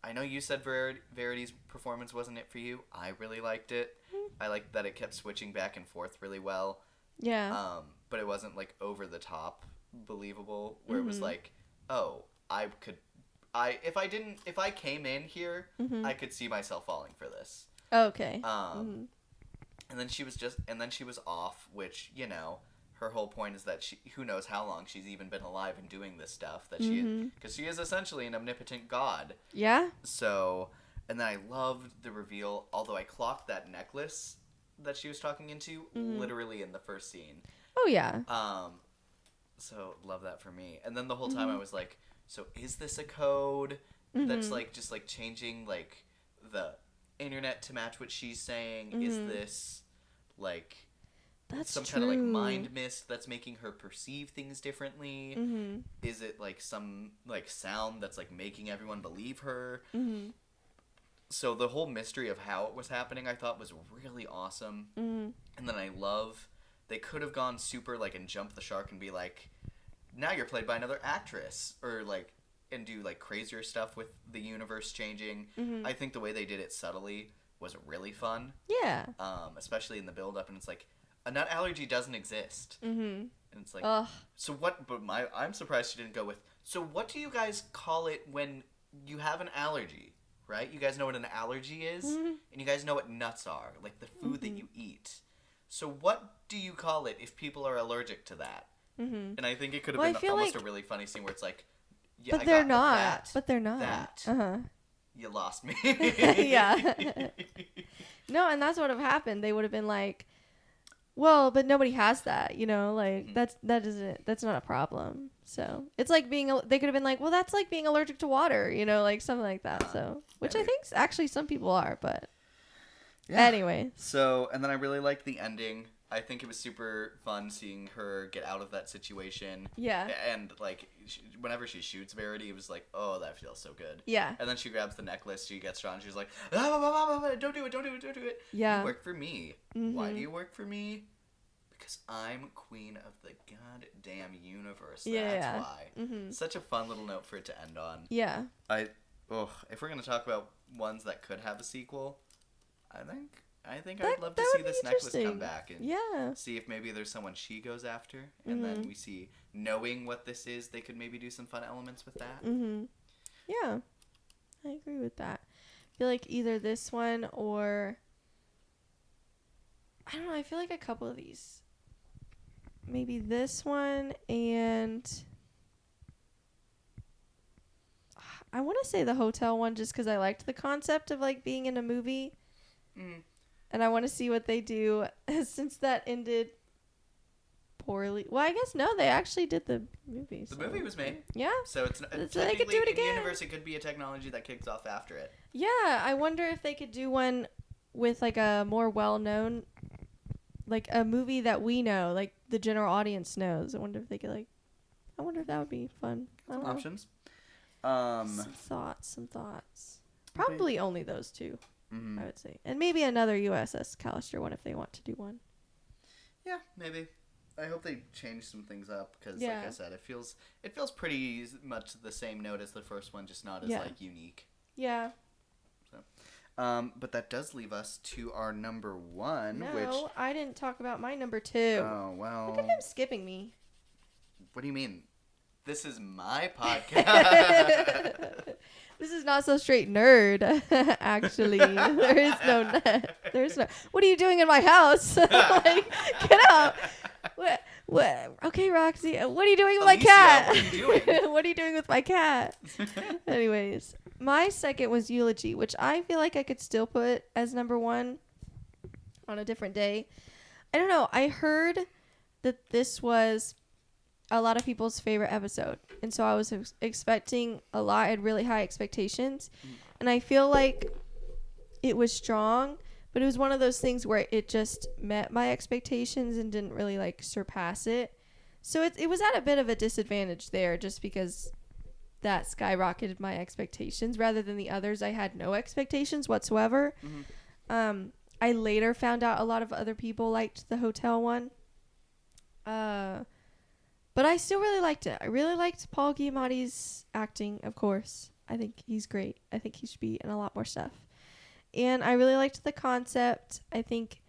I know you said Verity's performance wasn't it for you. I really liked it. I liked that it kept switching back and forth really well. Yeah. But it wasn't like over the top believable, where it was like, oh, if I came in here, I could see myself falling for this. Okay. And then she was off, which, you know, her whole point is that who knows how long she's even been alive and doing this stuff, that because she is essentially an omnipotent god. Yeah. So, and then I loved the reveal, although I clocked that necklace that she was talking into literally in the first scene. Oh yeah. So love that for me. And then the whole time I was like, so is this a code that's like just like changing like the internet to match what she's saying? Is this like That's some true. kind of like mind mist that's making her perceive things differently? Mm-hmm. Is it like some like sound that's like making everyone believe her? Mm-hmm. So the whole mystery of how it was happening, I thought was really awesome. Mm-hmm. And then I love they could have gone super like and jumped the shark and be like, now you're played by another actress, or like and do like crazier stuff with the universe changing. Mm-hmm. I think the way they did it subtly was really fun. Yeah. Especially in the build up, and it's like a nut allergy doesn't exist. Mm-hmm. And it's like, Ugh. so what? But I'm surprised she didn't go with. So what do you guys call it when you have an allergy? Right? You guys know what an allergy is, Mm-hmm. and you guys know what nuts are, like the food that you eat. So what do you call it if people are allergic to that? Mm-hmm. And I think it could have Well, I been feel almost like- a really funny scene where it's like, yeah, But I they're got not. that, But they're not. that. Uh-huh. You lost me. Yeah. No, and that's what would have happened. They would have been like, well, but nobody has that, you know, like that's not a problem. So it's like they could have been like, well, that's like being allergic to water, you know, like something like that. So, which I maybe. think actually some people are, but Yeah. anyway. So, and then I really liked the ending. I think it was super fun seeing her get out of that situation. Yeah. And, like, whenever she shoots Verity, it was like, oh, that feels so good. Yeah. And then she grabs the necklace, she gets John, she's like, don't do it, don't do it, don't do it. Yeah. You work for me. Why Mhm. do you work for me? Because I'm queen of the goddamn universe. Yeah. That's why. Mhm. Such a fun little note for it to end on. Yeah. If we're going to talk about ones that could have a sequel, I think That- I'd love to that see would be this necklace come interesting. back and Yeah. see if maybe there's someone she goes after, and then we see, knowing what this is, they could maybe do some fun elements with that. Mm-hmm. Yeah. I agree with that. I feel like either this one or I don't know, I feel like a couple of these. Maybe this one and I want to say the hotel one just because I liked the concept of like being in a movie. Mm. And I want to see what they do since that ended poorly. Well, I guess no, they actually did the movie. The so- movie was made, Yeah. so it's So they could technically do it in again. universe. It could be a technology that kicks off after it. Yeah, I wonder if they could do one with like a more well-known, like a movie that we know, like the general audience knows. I wonder if they could I wonder if that would be fun. I don't know. Options. Some thoughts. Probably only those two, Mhm. I would say, and maybe another USS Callister one if they want to do one. Yeah, maybe. I hope they change some things up because, Yeah. like I said, it feels pretty much the same note as the first one, just not as Yeah. like unique. Yeah. But that does leave us to our number one, No, which I didn't talk about my number 2. oh well. Look at him skipping me. What do you mean? This is my podcast. This is Not So Straight Nerd, actually. There is no net. There's no. What are you doing in my house? Like, get out. What? Okay, Roxy. What are you doing with my Alicia, cat? what are you doing? What are you doing with my cat? Anyways, my second was Eulogy, which I feel like I could still put as number 1 on a different day. I don't know. I heard that this was a lot of people's favorite episode, and so I was expecting a lot. I had really high expectations, and I feel like it was strong, but it was one of those things where it just met my expectations and didn't really like surpass it. So it was at a bit of a disadvantage there, just because that skyrocketed my expectations rather than the others. I had no expectations whatsoever. I later found out a lot of other people liked the hotel one. But I still really liked it. I really liked Paul Giamatti's acting, of course. I think he's great. I think he should be in a lot more stuff. And I really liked the concept. I think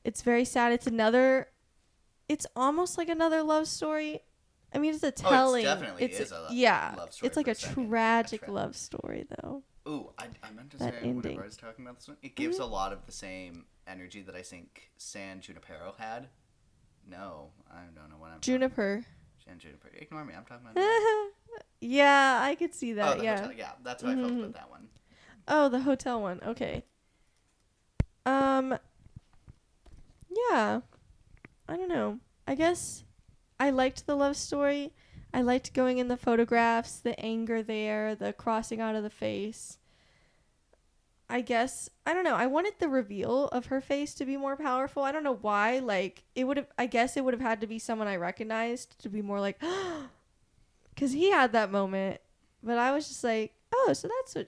it's very sad. It's almost like another love story. I mean, it's a telling. definitely is a love story It's like for a a second. tragic That's right. love story, though. Ooh, I meant to That say ending. whenever I was talking about this one, it gives a lot of the same energy that I think San Junipero had. No, I don't know what I'm Juniper. San Junipero. Ignore me. I'm talking about. Yeah, I could see that. the yeah. hotel. Yeah, that's how I felt about that one. Oh, the hotel one. Okay. Yeah. I don't know. I guess I liked the love story. I liked going in the photographs, the anger there, the crossing out of the face. I guess, I don't know. I wanted the reveal of her face to be more powerful. I don't know why. Like, I guess it would have had to be someone I recognized to be more like, because he had that moment. But I was just like, oh, so that's what,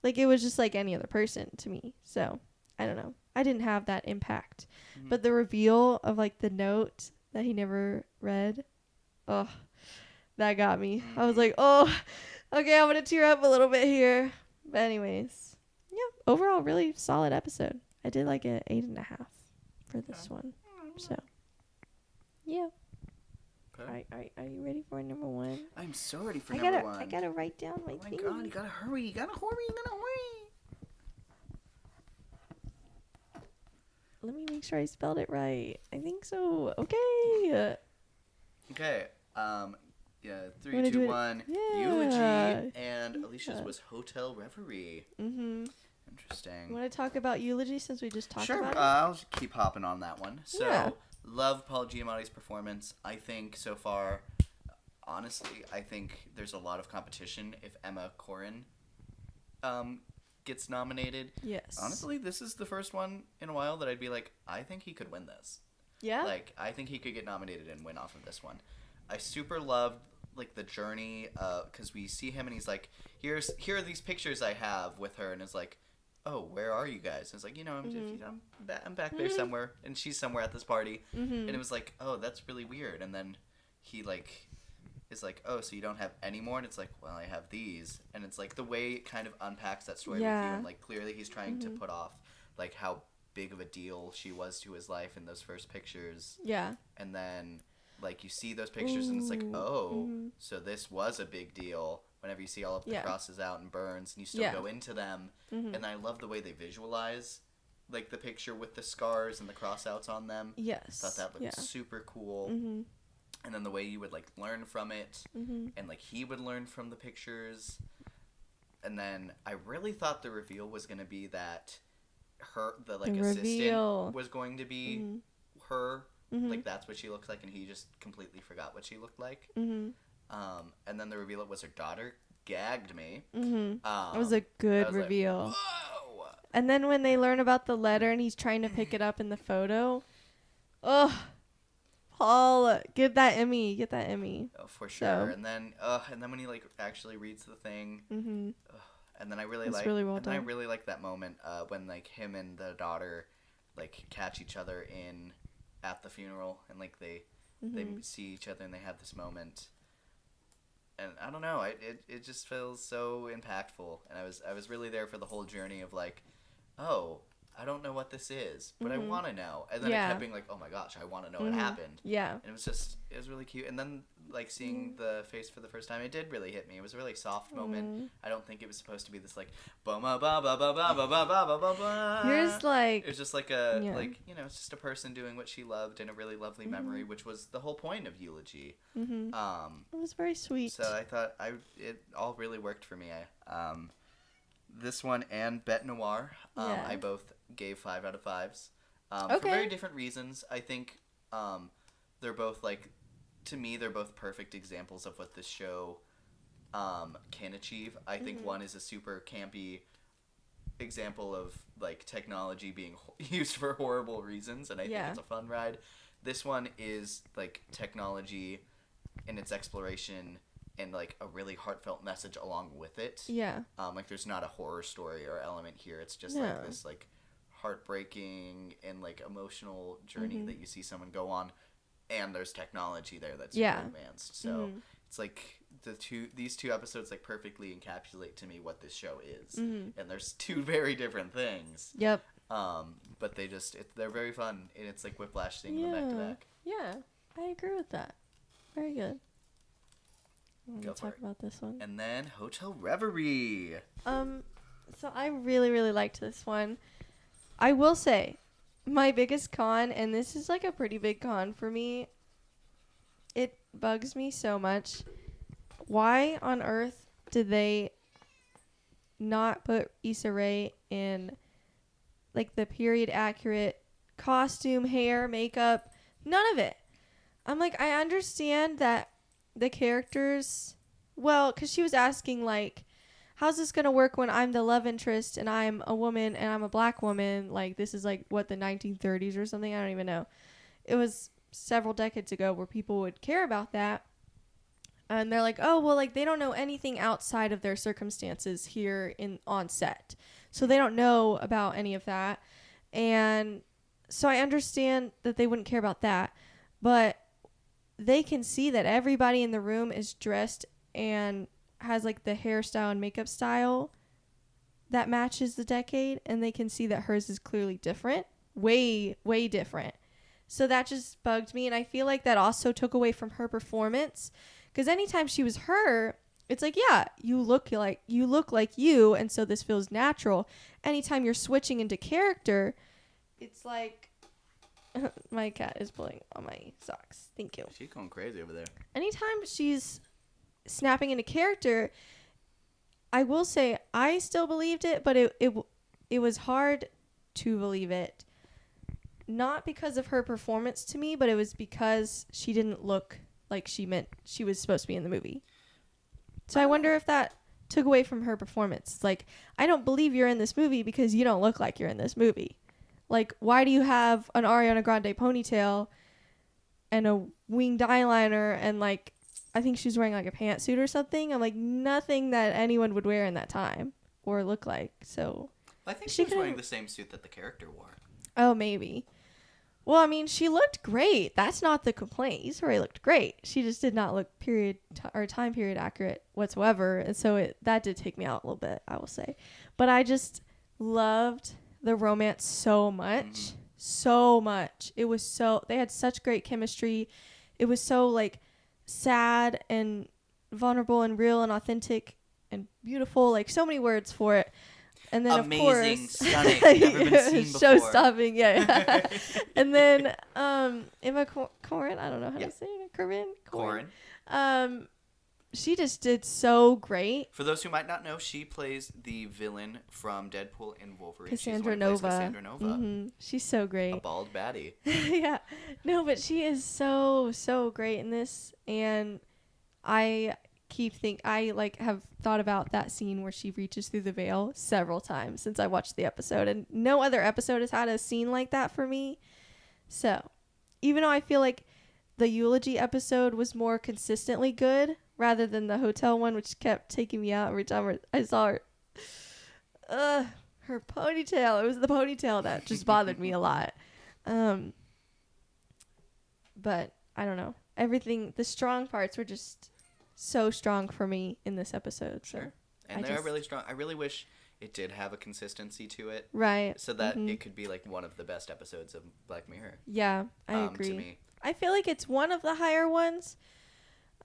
like, it was just like any other person to me. So, I don't know. I didn't have that impact. Mm-hmm. But the reveal of, like, the note that he never read, oh, that got me. I was like, oh, okay, I'm going to tear up a little bit here. But anyways, yeah, overall, really solid episode. I did like an 8.5 for this one. So, yeah. Okay. Are you ready for number one? I'm so ready for number one. I gotta write down my Oh my thing. god, you gotta hurry. You gotta hurry. Let me make sure I spelled it right. I think so. Okay. Okay. Yeah, 3, wanna 2, do it? 1. Yeah. Eulogy. And Alicia's was Hotel Reverie. Mm-hmm. Interesting. You want to talk about Eulogy since we just talked Sure, about it? I'll just keep hopping on that one. So, Yeah. love Paul Giamatti's performance. I think so far, honestly, I think there's a lot of competition if Emma Corrin gets nominated. Yes. Honestly, this is the first one in a while that I'd be like, I think he could win this. Yeah? Like, I think he could get nominated and win off of this one. I super loved, like, the journey, because we see him and he's like, here are these pictures I have with her, and it's like, oh, where are you guys? And it's like, I'm back there somewhere, and she's somewhere at this party, and it was like, oh, that's really weird, and then he, like, is like, oh, so you don't have any more? And it's like, well, I have these, and it's like the way it kind of unpacks that story with you, and like clearly he's trying to put off like how big of a deal she was to his life in those first pictures, Yeah. and then like you see those pictures and it's like, oh, so this was a big deal. Whenever you see all of the crosses out and burns, and you still go into them, and I love the way they visualize like the picture with the scars and the cross outs on them. Yes. I thought that looked super cool. And then the way you would like learn from it, and like he would learn from the pictures. And then I really thought the reveal was going to be that the assistant was going to be her. Like that's what she looks like, and he just completely forgot what she looked like. And then the reveal it was her daughter gagged me. It was a good reveal. Like, whoa! And then when they learn about the letter and he's trying to pick it up in the photo, Paul, get that Emmy. Oh, for sure. And then when he like actually reads the thing, and then I really like, really well and then I done. really like that moment when like him and the daughter like catch each other at the funeral, and like they see each other and they have this moment. And I don't know, it just feels so impactful, and I was really there for the whole journey of like, oh, I don't know what this is, but I want to know. And then it kept being like, oh my gosh, I want to know what happened. Yeah. And it was really cute. And then like seeing the face for the first time, it did really hit me. It was a really soft moment. I don't think it was supposed to be this like ba ba ba ba ba ba ba ba ba ba ba. Yours like it was just like a like it's just a person doing what she loved in a really lovely memory, which was the whole point of Eulogy. it was very sweet. So I thought it all really worked for me. This one and Bête Noire, I both gave 5 out of 5s for very different reasons. I think they're both like, to me, they're both perfect examples of what this show can achieve. I think one is a super campy example of like technology being used for horrible reasons, and I think it's a fun ride. This one is like technology in its exploration and like a really heartfelt message along with it. Yeah. Like there's not a horror story or element here. It's just like this like heartbreaking and like emotional journey that you see someone go on, and there's technology there that's super advanced. So it's like these two episodes like perfectly encapsulate to me what this show is. And there's two very different things. Yep. But they're very fun, and it's like whiplash seeing them back to back. Yeah, I agree with that. Very good. Go talk about this one. And then Hotel Reverie. So I really, really liked this one. I will say, my biggest con, and this is like a pretty big con for me, it bugs me so much. Why on earth did they not put Issa Rae in like the period accurate costume, hair, makeup? None of it. I'm like, I understand that the characters, well, because she was asking like, how's this gonna work when I'm the love interest and I'm a woman and I'm a black woman? Like, this is like what, the 1930s or something? I don't even know. It was several decades ago where people would care about that. And they're like, oh, well, like, they don't know anything outside of their circumstances here on set. So they don't know about any of that. And so I understand that they wouldn't care about that. But they can see that everybody in the room is dressed and has, like, the hairstyle and makeup style that matches the decade. And they can see that hers is clearly different. Way, way different. So that just bugged me. And I feel like that also took away from her performance. Because anytime she was her, it's like, yeah, you look like you, and so this feels natural. Anytime you're switching into character, it's like, my cat is pulling on my socks. Thank you. She's going crazy over there. Anytime she's snapping into character, I will say I still believed it, but it was hard to believe it. Not because of her performance to me, but it was because she didn't look like she meant she was supposed to be in the movie. So I wonder if that took away from her performance. It's like, I don't believe you're in this movie because you don't look like you're in this movie. Like, why do you have an Ariana Grande ponytail and a winged eyeliner and, like, I think she's wearing, like, a pantsuit or something? I'm like, nothing that anyone would wear in that time or look like. So I think she was wearing the same suit that the character wore. Oh, maybe. Well, I mean, she looked great. That's not the complaint. Issa looked great. She just did not look time period accurate whatsoever. And so that did take me out a little bit, I will say. But I just loved the romance so much. Mm-hmm. So much. It was they had such great chemistry. It was so, like, sad and vulnerable and real and authentic and beautiful. Like, so many words for it. And then, amazing, of course, stunning, never been seen before. Show-stopping, yeah. And then Emma Corrin, I don't know how to say it. Corrin. She just did so great. For those who might not know, she plays the villain from Deadpool and Wolverine. Cassandra Nova. Mm-hmm. She's so great. A bald baddie. Yeah. No, but she is so, so great in this. And I have thought about that scene where she reaches through the veil several times since I watched the episode, and no other episode has had a scene like that for me. So even though I feel like the eulogy episode was more consistently good rather than the hotel one, which kept taking me out every time I saw her ponytail. It was the ponytail that just bothered me a lot. But I don't know, the strong parts were just so strong for me in this episode. So sure. And they're really strong. I really wish it did have a consistency to it. Right. So that it could be like one of the best episodes of Black Mirror. Yeah, I agree. To me. I feel like it's one of the higher ones.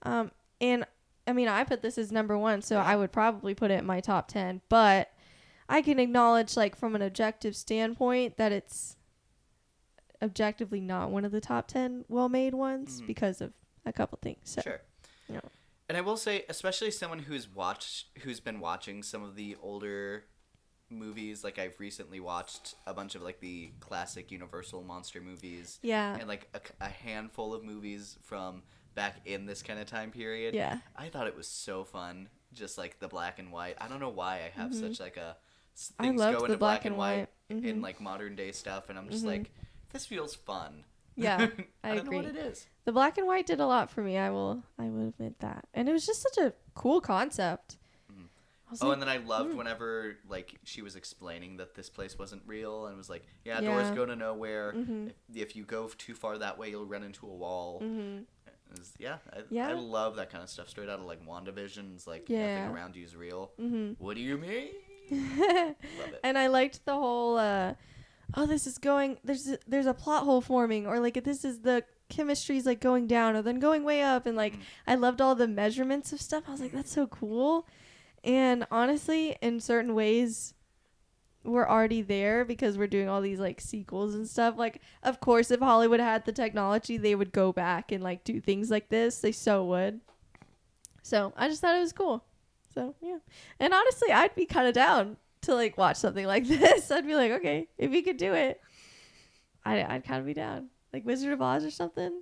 And I mean, I put this as number 1, so I would probably put it in my top 10. But I can acknowledge, like, from an objective standpoint, that it's objectively not one of the top 10 well-made ones because of a couple things. So, sure. You know. And I will say, especially someone who's been watching some of the older movies, like I've recently watched a bunch of like the classic Universal monster movies. Yeah. And like a handful of movies from back in this kind of time period. Yeah. I thought it was so fun, just like the black and white. I don't know why I have such like a things go into black and white in like modern day stuff, and I'm just like, this feels fun. Yeah, I don't agree. know what it is. The black and white did a lot for me. I will admit that, and it was just such a cool concept. And then I loved whenever like she was explaining that this place wasn't real, and was like, doors go to nowhere. If you go too far that way, you'll run into a wall. I love that kind of stuff. Straight out of like WandaVision. It's like nothing around you is real. What do you mean? Love it. And I liked the whole this is going, there's a plot hole forming, or like this is the chemistry's like going down or then going way up, and like I loved all the measurements of stuff. I was like, that's so cool. And honestly, in certain ways, we're already there because we're doing all these like sequels and stuff. Like, of course, if Hollywood had the technology, they would go back and like do things like this. They so would. So I just thought it was cool. So yeah. And honestly, I'd be kind of down to like watch something like this. I'd be like, okay, if you could do it, I'd kind of be down. Like Wizard of Oz or something.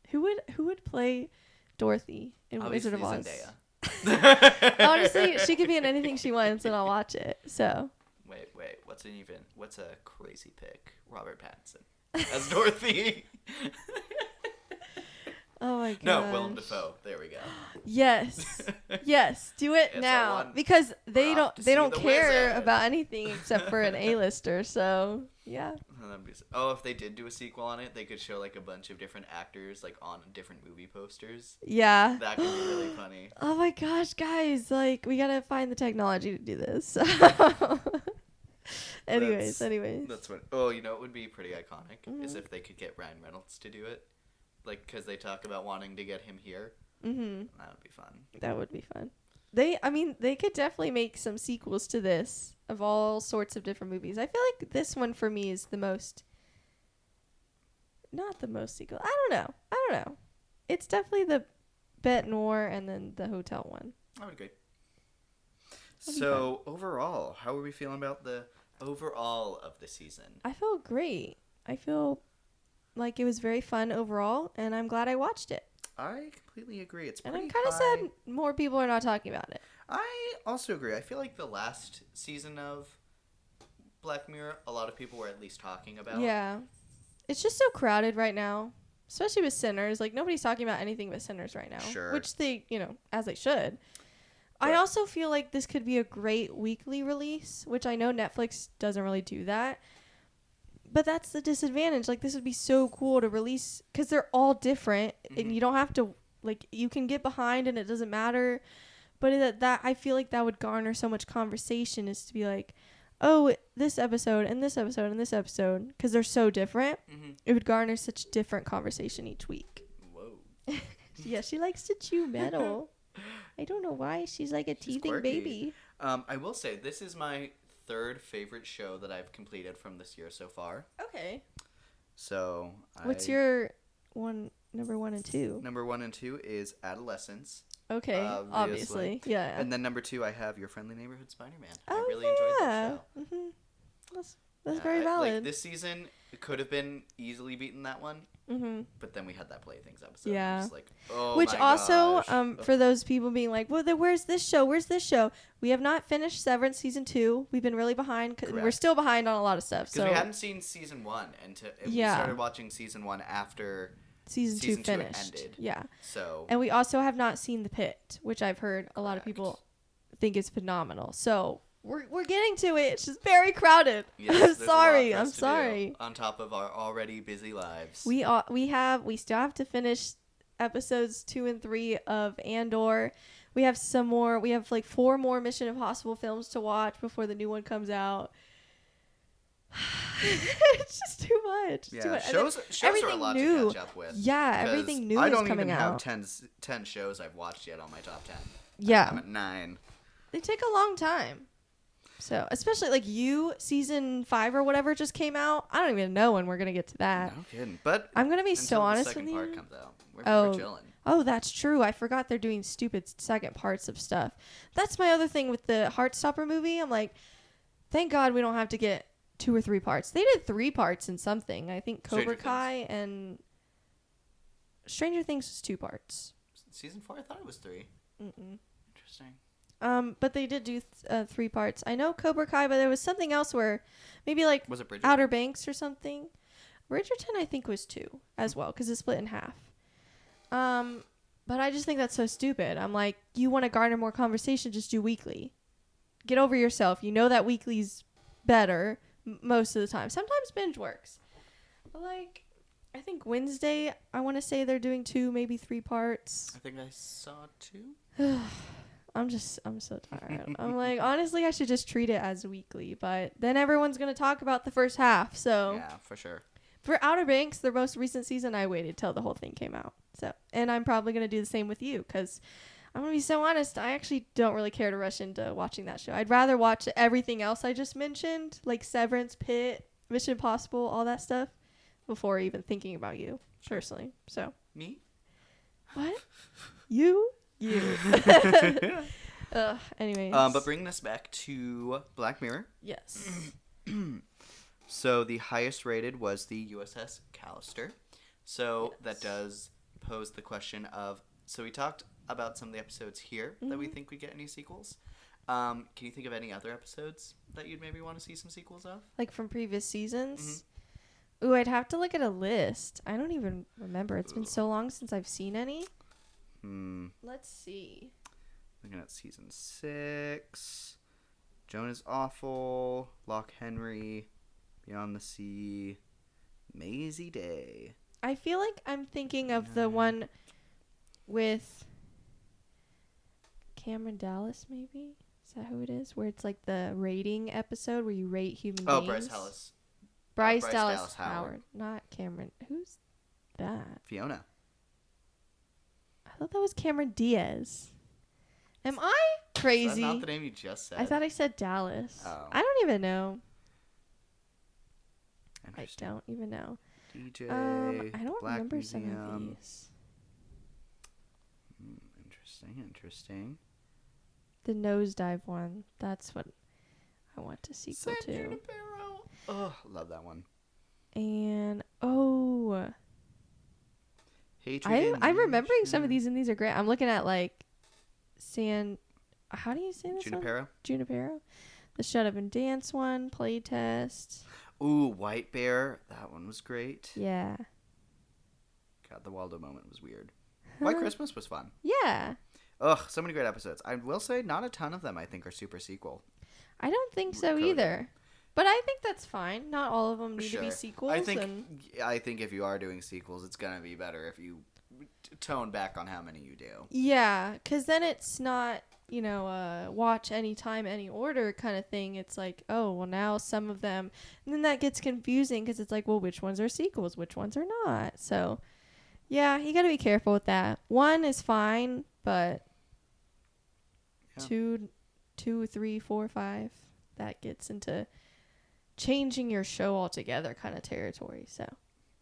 Who would play Dorothy in Obviously Wizard of Oz? Zendaya. Honestly, she could be in anything she wants, and I'll watch it. So. Wait. What's a crazy pick? Robert Pattinson as Dorothy. Oh my god. No, Willem Dafoe. There we go. Yes. Yes. Do it It's a now one. because they We're don't off to they see don't the care wizard. about anything except for an A-lister. So yeah. Oh, if they did do a sequel on it, they could show like a bunch of different actors like on different movie posters. Yeah. That could be really funny. Oh my gosh, guys! Like we gotta find the technology to do this. anyways. That's what. Oh, you know, it would be pretty iconic Mm-hmm. is if they could get Ryan Reynolds to do it, like because they talk about wanting to get him here. Mm-hmm. That would be fun. That would be fun. They could definitely make some sequels to this of all sorts of different movies. I feel like this one for me is not the most sequel. I don't know. It's definitely the Bête Noire and then the hotel one. That would be great. That'd be So overall, how are we feeling about the overall of the season? I feel great. I feel like it was very fun overall, and I'm glad I watched it. I completely agree. It's And pretty I'm kind of high. sad more people are not talking about it. I also agree. I feel like the last season of Black Mirror, a lot of people were at least talking about. Yeah. It's just so crowded right now, especially with Sinners. Like, nobody's talking about anything but Sinners right now. Sure. Which they, as they should. I But- also feel like this could be a great weekly release, which I know Netflix doesn't really do that. But that's the disadvantage. Like, this would be so cool to release because they're all different and you don't have to, like, you can get behind and it doesn't matter. But that I feel like that would garner so much conversation is to be like, oh, this episode and this episode and this episode, because they're so different. Mhm. It would garner such different conversation each week. Whoa. Yeah, she likes to chew metal. I don't know why. She's like a She's teething quirky. baby. I will say this is my third favorite show that I've completed from this year so far. Okay. So What's your number 1 and 2? number 1 and 2 is Adolescence, Okay, obviously. obviously. Yeah. and then number 2 I have Your Friendly Neighborhood Spider-Man. oh, I really enjoyed that show. Mm-hmm. That's very valid. Like this season, it could have been easily beaten that one, Mm-hmm. but then we had that Playthings episode. and Yeah. I'm just like, oh Which my also, gosh. for those people being like, well, then where's this show? Where's this show? We have not finished Severance season 2. We've been really behind. We're Correct. still behind on a lot of stuff. Because So we hadn't seen season 1, and Yeah. we started watching season 1 after. season 2 season 2 finished. ended. Yeah. So And we also have not seen The Pit, which I've heard a lot of Correct. people think is phenomenal. So we're getting to it. It's just very crowded. yes, I'm there's a lot sorry. for us I'm to do sorry. on top of our already busy lives. We still have to finish episodes 2 and 3 of Andor. We have some more. We have like 4 more Mission Impossible films to watch before the new one comes out. It's just too much. yeah, Too much. And then shows are a everything lot new. to catch up with. Yeah, 'cause everything new I is don't coming even out. have 10 shows I've watched yet on my top 10. Yeah. I'm at 9. They take a long time. So, especially like season 5 or whatever just came out. I don't even know when we're going to get to that. No kidding. But I'm going to be until so the honest second with part you. comes out, we're Oh. chilling. Oh, that's true. I forgot they're doing stupid second parts of stuff. That's my other thing with the Heartstopper movie. I'm like, thank God we don't have to get 2 or 3 parts. They did 3 parts in something. I think Cobra Stranger Kai and Stranger Things was 2 parts. Season 4, I thought it was 3. Mm-mm. Interesting. But they did do 3 parts. I know Cobra Kai, but there was something else where maybe like Was it Bridget? Outer Banks or something. Bridgerton, I think, was 2 as well because it's split in half. But I just think that's so stupid. I'm like, you want to garner more conversation, just do weekly. Get over yourself. You know that weekly's better most of the time. Sometimes binge works. But like, I think Wednesday, I want to say they're doing 2, maybe 3 parts. I think I saw 2. I'm so tired. I'm like, honestly, I should just treat it as weekly. But then everyone's going to talk about the first half. So Yeah, for sure. for Outer Banks, their most recent season, I waited till the whole thing came out. So, and I'm probably going to do the same with you because I'm going to be so honest. I actually don't really care to rush into watching that show. I'd rather watch everything else I just mentioned, like Severance, Pit, Mission Impossible, all that stuff, before even thinking about you, personally. So, Me? what? You? Anyways. But bringing us back to Black Mirror. Yes. So the highest rated was the USS Callister. So that does pose the question of, so we talked about some of the episodes here that we think we get any sequels. Can you think of any other episodes that you'd maybe want to see some sequels of? Like from previous seasons? Ooh, I'd have to look at a list. I don't even remember. It's been so long since I've seen any. Let's see. Looking at season 6. Joan is Awful. Loch Henry. Beyond the Sea. Maisie Day. I feel like I'm thinking of the one with Cameron Dallas, maybe? Is that who it is? Where it's like the rating episode where you rate human beings. Oh, Bryce Dallas. Bryce Bryce Dallas Dallas Howard. Howard. Not Cameron. Who's that? Fiona. I thought that was Cameron Diaz. Am I Is crazy? that not the name you just said? I thought I said Dallas. Oh. I don't even know. I Interesting. don't even know. DJ. I don't Black remember Museum. some of these. Interesting. The nosedive one. That's what I want to sequel San to. Junipero. Oh, love that one. And Hatred I'm remembering in some of these, and these are great. I'm looking at like how do you say this one? Junipero. Junipero. The Shut Up and Dance one, Playtest. Ooh, White Bear. That one was great. Yeah. God, the Waldo moment was weird. White Christmas was fun. Yeah. Ugh, so many great episodes. I will say not a ton of them I think are super sequel. I don't think so Cody. either. But I think that's fine. Not all of them need to be Sure. sequels. I think if you are doing sequels, it's gonna be better if you tone back on how many you do. Yeah, because then it's not, watch anytime, any order kind of thing. It's like, oh, well, now some of them. And then that gets confusing because it's like, well, which ones are sequels? Which ones are not? So, yeah, you got to be careful with that. 1 is fine, but Yeah. 2, 3, 4, 5, that gets into changing your show altogether kind of territory. So,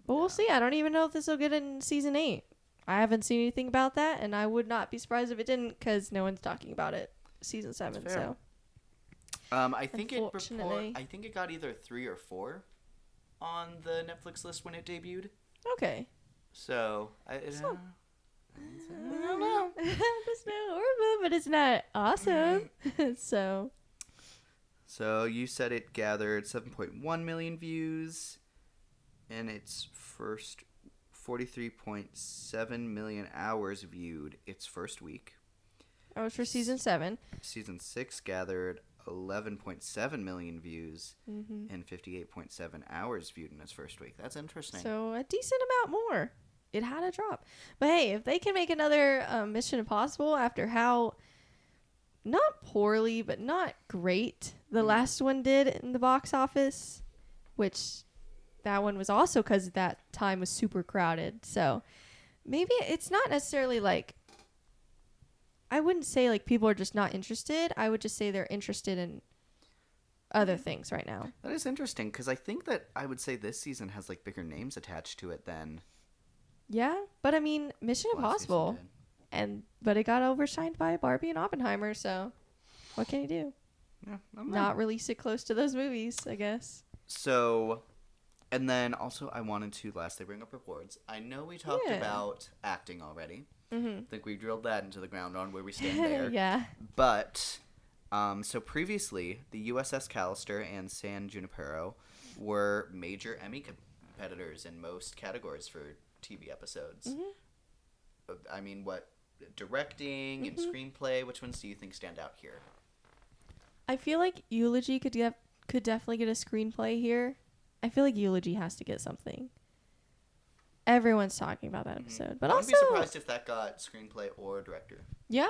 but we'll see. I don't even know if this will get in season 8. I haven't seen anything about that, and I would not be surprised if it didn't, because no one's talking about it. Season 7, fair. so I think Unfortunately. I think it got either 3 or 4 on the Netflix list when it debuted. okay. So I So- don't know. It's not horrible, but it's not awesome. So So you said it gathered 7.1 million views in its first 43.7 million hours viewed its first week. that was for season 7. Season 6 gathered 11.7 million views and 58.7 hours viewed in its first week. That's interesting. So a decent amount more. It had a drop. But hey, if they can make another Mission Impossible after how not poorly, but not great the last one did in the box office, which that one was also because that time was super crowded. So maybe it's not necessarily like, I wouldn't say like people are just not interested. I would just say they're interested in other things right now. That is interesting because I think that I would say this season has like bigger names attached to it than Yeah, but I mean, Mission last Impossible, season but it got overshined by Barbie and Oppenheimer. So, what can you do? did. Yeah, I don't know. Not release it close to those movies, I guess. So, and then also I wanted to lastly bring up awards. I know we talked Yeah. about acting already. Mm-hmm. I think we drilled that into the ground on where we stand there. Yeah. But, so previously, the USS Callister and San Junipero were major Emmy competitors in most categories for TV episodes. I mean, what, directing and screenplay, which ones do you think stand out here? I feel like Eulogy could definitely get a screenplay here. I feel like Eulogy has to get something. Everyone's talking about that episode, but I also wouldn't be surprised if that got screenplay or director. yeah.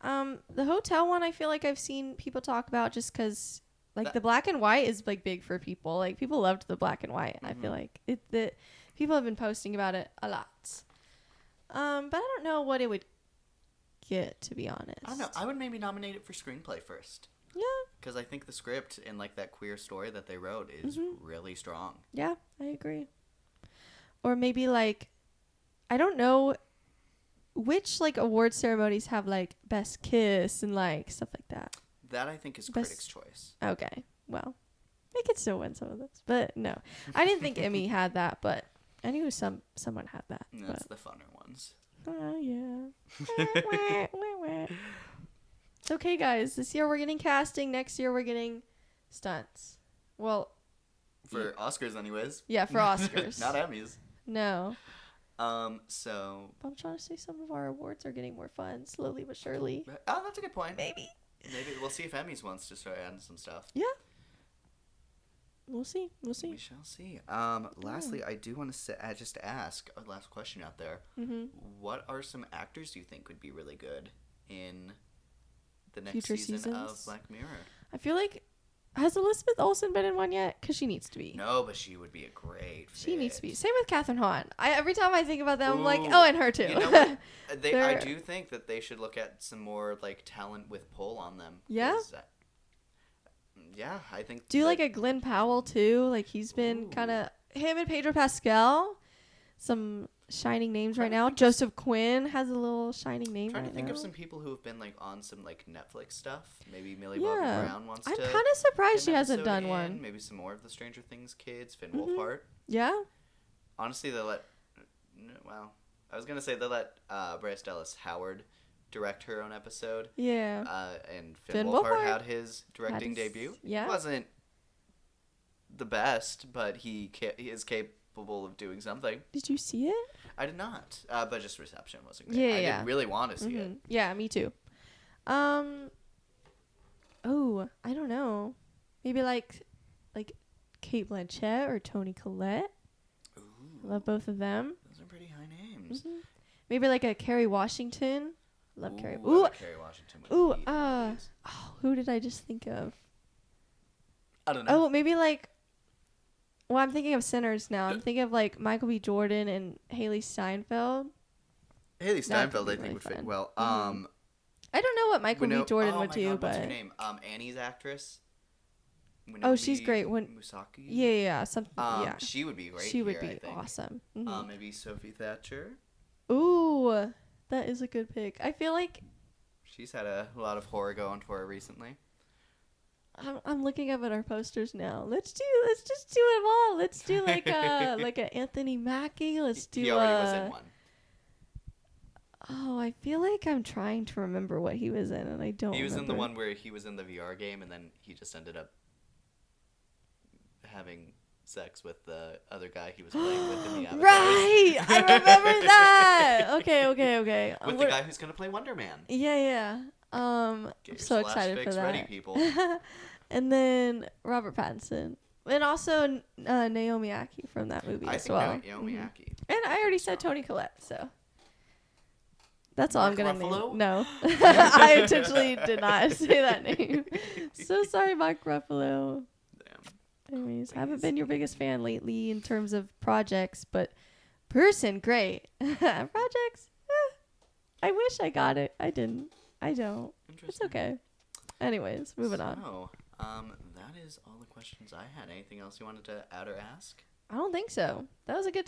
The hotel one, I feel like I've seen people talk about just because, like, the black and white is like big for people. Like, people loved the black and white. I feel like the people have been posting about it a lot. But I don't know what it would get, to be honest. I don't know. I would maybe nominate it for screenplay first. Yeah, Because I think the script and like that queer story that they wrote is really strong. yeah, I agree. Or maybe like, I don't know which like award ceremonies have like best kiss and like stuff like that. That I think is Best- Critics' Choice. Okay, well, they could still win some of those, but no, I didn't think Emmy had that, but I knew someone had that. And But that's the funner ones. Oh, yeah. Wah, wah, wah. It's okay, guys. This year we're getting casting. Next year we're getting stunts. Well, For Oscars, anyways. yeah, for Oscars. Not Emmys. No. So. I'm trying to say some of our awards are getting more fun, slowly but surely. Oh, that's a good point. Maybe. Maybe we'll see if Emmys wants to start adding some stuff. Yeah. We'll see. We'll see. We shall see. Lastly, I do want to just ask a last question out there. Mm-hmm. What are some actors you think would be really good in the next Future season of seasons? Black Mirror? I feel like, has Elizabeth Olsen been in one yet? Because she needs to be. No, but she would be a great fit. She needs to be. Same with Catherine Hahn. Every time I think about them, I'm like, Ooh. oh, and her too. You know what? I They're- do think that they should look at some more like talent with pull on them. Yeah? 'Cause, yeah, I think. Do that- like a Glenn Powell too. Like he's been Ooh. kind of him and Pedro Pascal. Some shining names right Trying to now. think of- Joseph Quinn has a little shining name trying right to think now. of some people who have been like on some like Netflix stuff. Maybe Millie Yeah. Bobby Brown wants I'm to. kind of surprised get she an hasn't episode done in. one. Maybe some more of the Stranger Things kids. Finn Mhm. Wolfhard. Yeah. Honestly, they let. Well, I was gonna say they let Bryce Dallas Howard direct her own episode. Yeah. And Finn Finn Wolfhard Wolfhard had his directing his- debut. yeah. It wasn't the best, but he is capable of doing something. Did you see it? I did not, but just reception wasn't great. Yeah, I yeah. didn't really want to see it. Mhm. Yeah, me too. Oh, I don't know. Maybe like Kate Blanchett or Toni Collette. Ooh, Love both of them. those are pretty high names. Mhm. Maybe like a Kerry Washington. Love Kerry. I Ooh, bet Kerry Washington would ooh. beat one of these. Who did I just think of? I don't know. Oh, maybe like. Well, I'm thinking of Sinners now. I'm thinking of like Michael B. Jordan and Haley Steinfeld. Haley that'd Steinfeld, be I think, really would fit fun. well. Mhm. I don't know what Michael B. Jordan oh would my do, God, but what's her name? Annie's actress. Oh, she's Winomi great. Musaki. yeah, something. Yeah, She would be great. she would here, be I think. awesome. Mhm. Maybe Sophie Thatcher. Ooh, that is a good pick. I feel like She's had a lot of horror going for her recently. I'm looking up at our posters now. Let's just do them all. Let's do like a Anthony Mackie. Let's do He already was in one. Oh, I feel like I'm trying to remember what he was in, and I don't. He was in the remember. one where he was in the VR game, and then he just ended up having sex with the other guy he was playing with in the Avatar. Right, I remember that. Okay. With the guy who's gonna play Wonder Man. Yeah. I'm Get your so slash excited for fix that. ready, people. And then Robert Pattinson, and also Naomi Aki from that movie I as think well. Naomi Mhm. Aki. And I already said Toni Collette, so that's all Mark I'm gonna Ruffalo? name. No, I intentionally did not say that name. So sorry, Mark Ruffalo. Damn. Anyways, I haven't been your biggest fan lately in terms of projects, but person, great. Projects, I wish I got it. I didn't. I don't. It's Interesting. okay. Anyways, moving on. So, that is all the questions I had. Anything else you wanted to add or ask? I don't think so. That was a good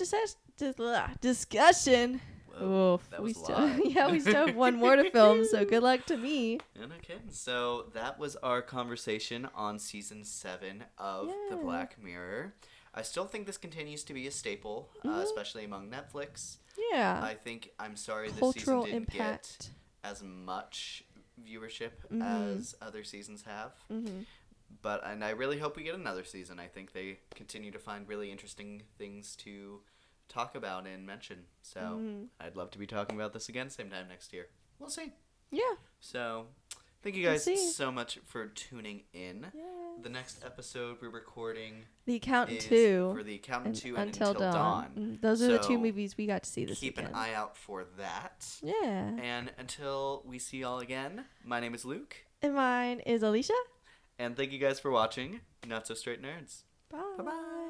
discussion. Whoa, Oof, that we was a still, lot. yeah, we still have one more to film. So good luck to me. And okay, so that was our conversation on season 7 of The Yeah. Black Mirror. I still think this continues to be a staple, especially among Netflix. Yeah. I think I'm sorry this Cultural season didn't impact. get as much viewership Mhm. as other seasons have. Mm-hmm. And I really hope we get another season. I think they continue to find really interesting things to talk about and mention. So Mhm. I'd love to be talking about this again same time next year. We'll see. Yeah. So thank you We'll guys see. so much for tuning in. Yeah. The next episode we're recording The Accountant is 2. for The Accountant 2 and Until Dawn. Those are the two So movies we got to see this keep weekend. an eye out for that. Yeah. And until we see y'all again, my name is Luke. And mine is Alicia. And thank you guys for watching Not So Straight Nerds. Bye. Bye-bye.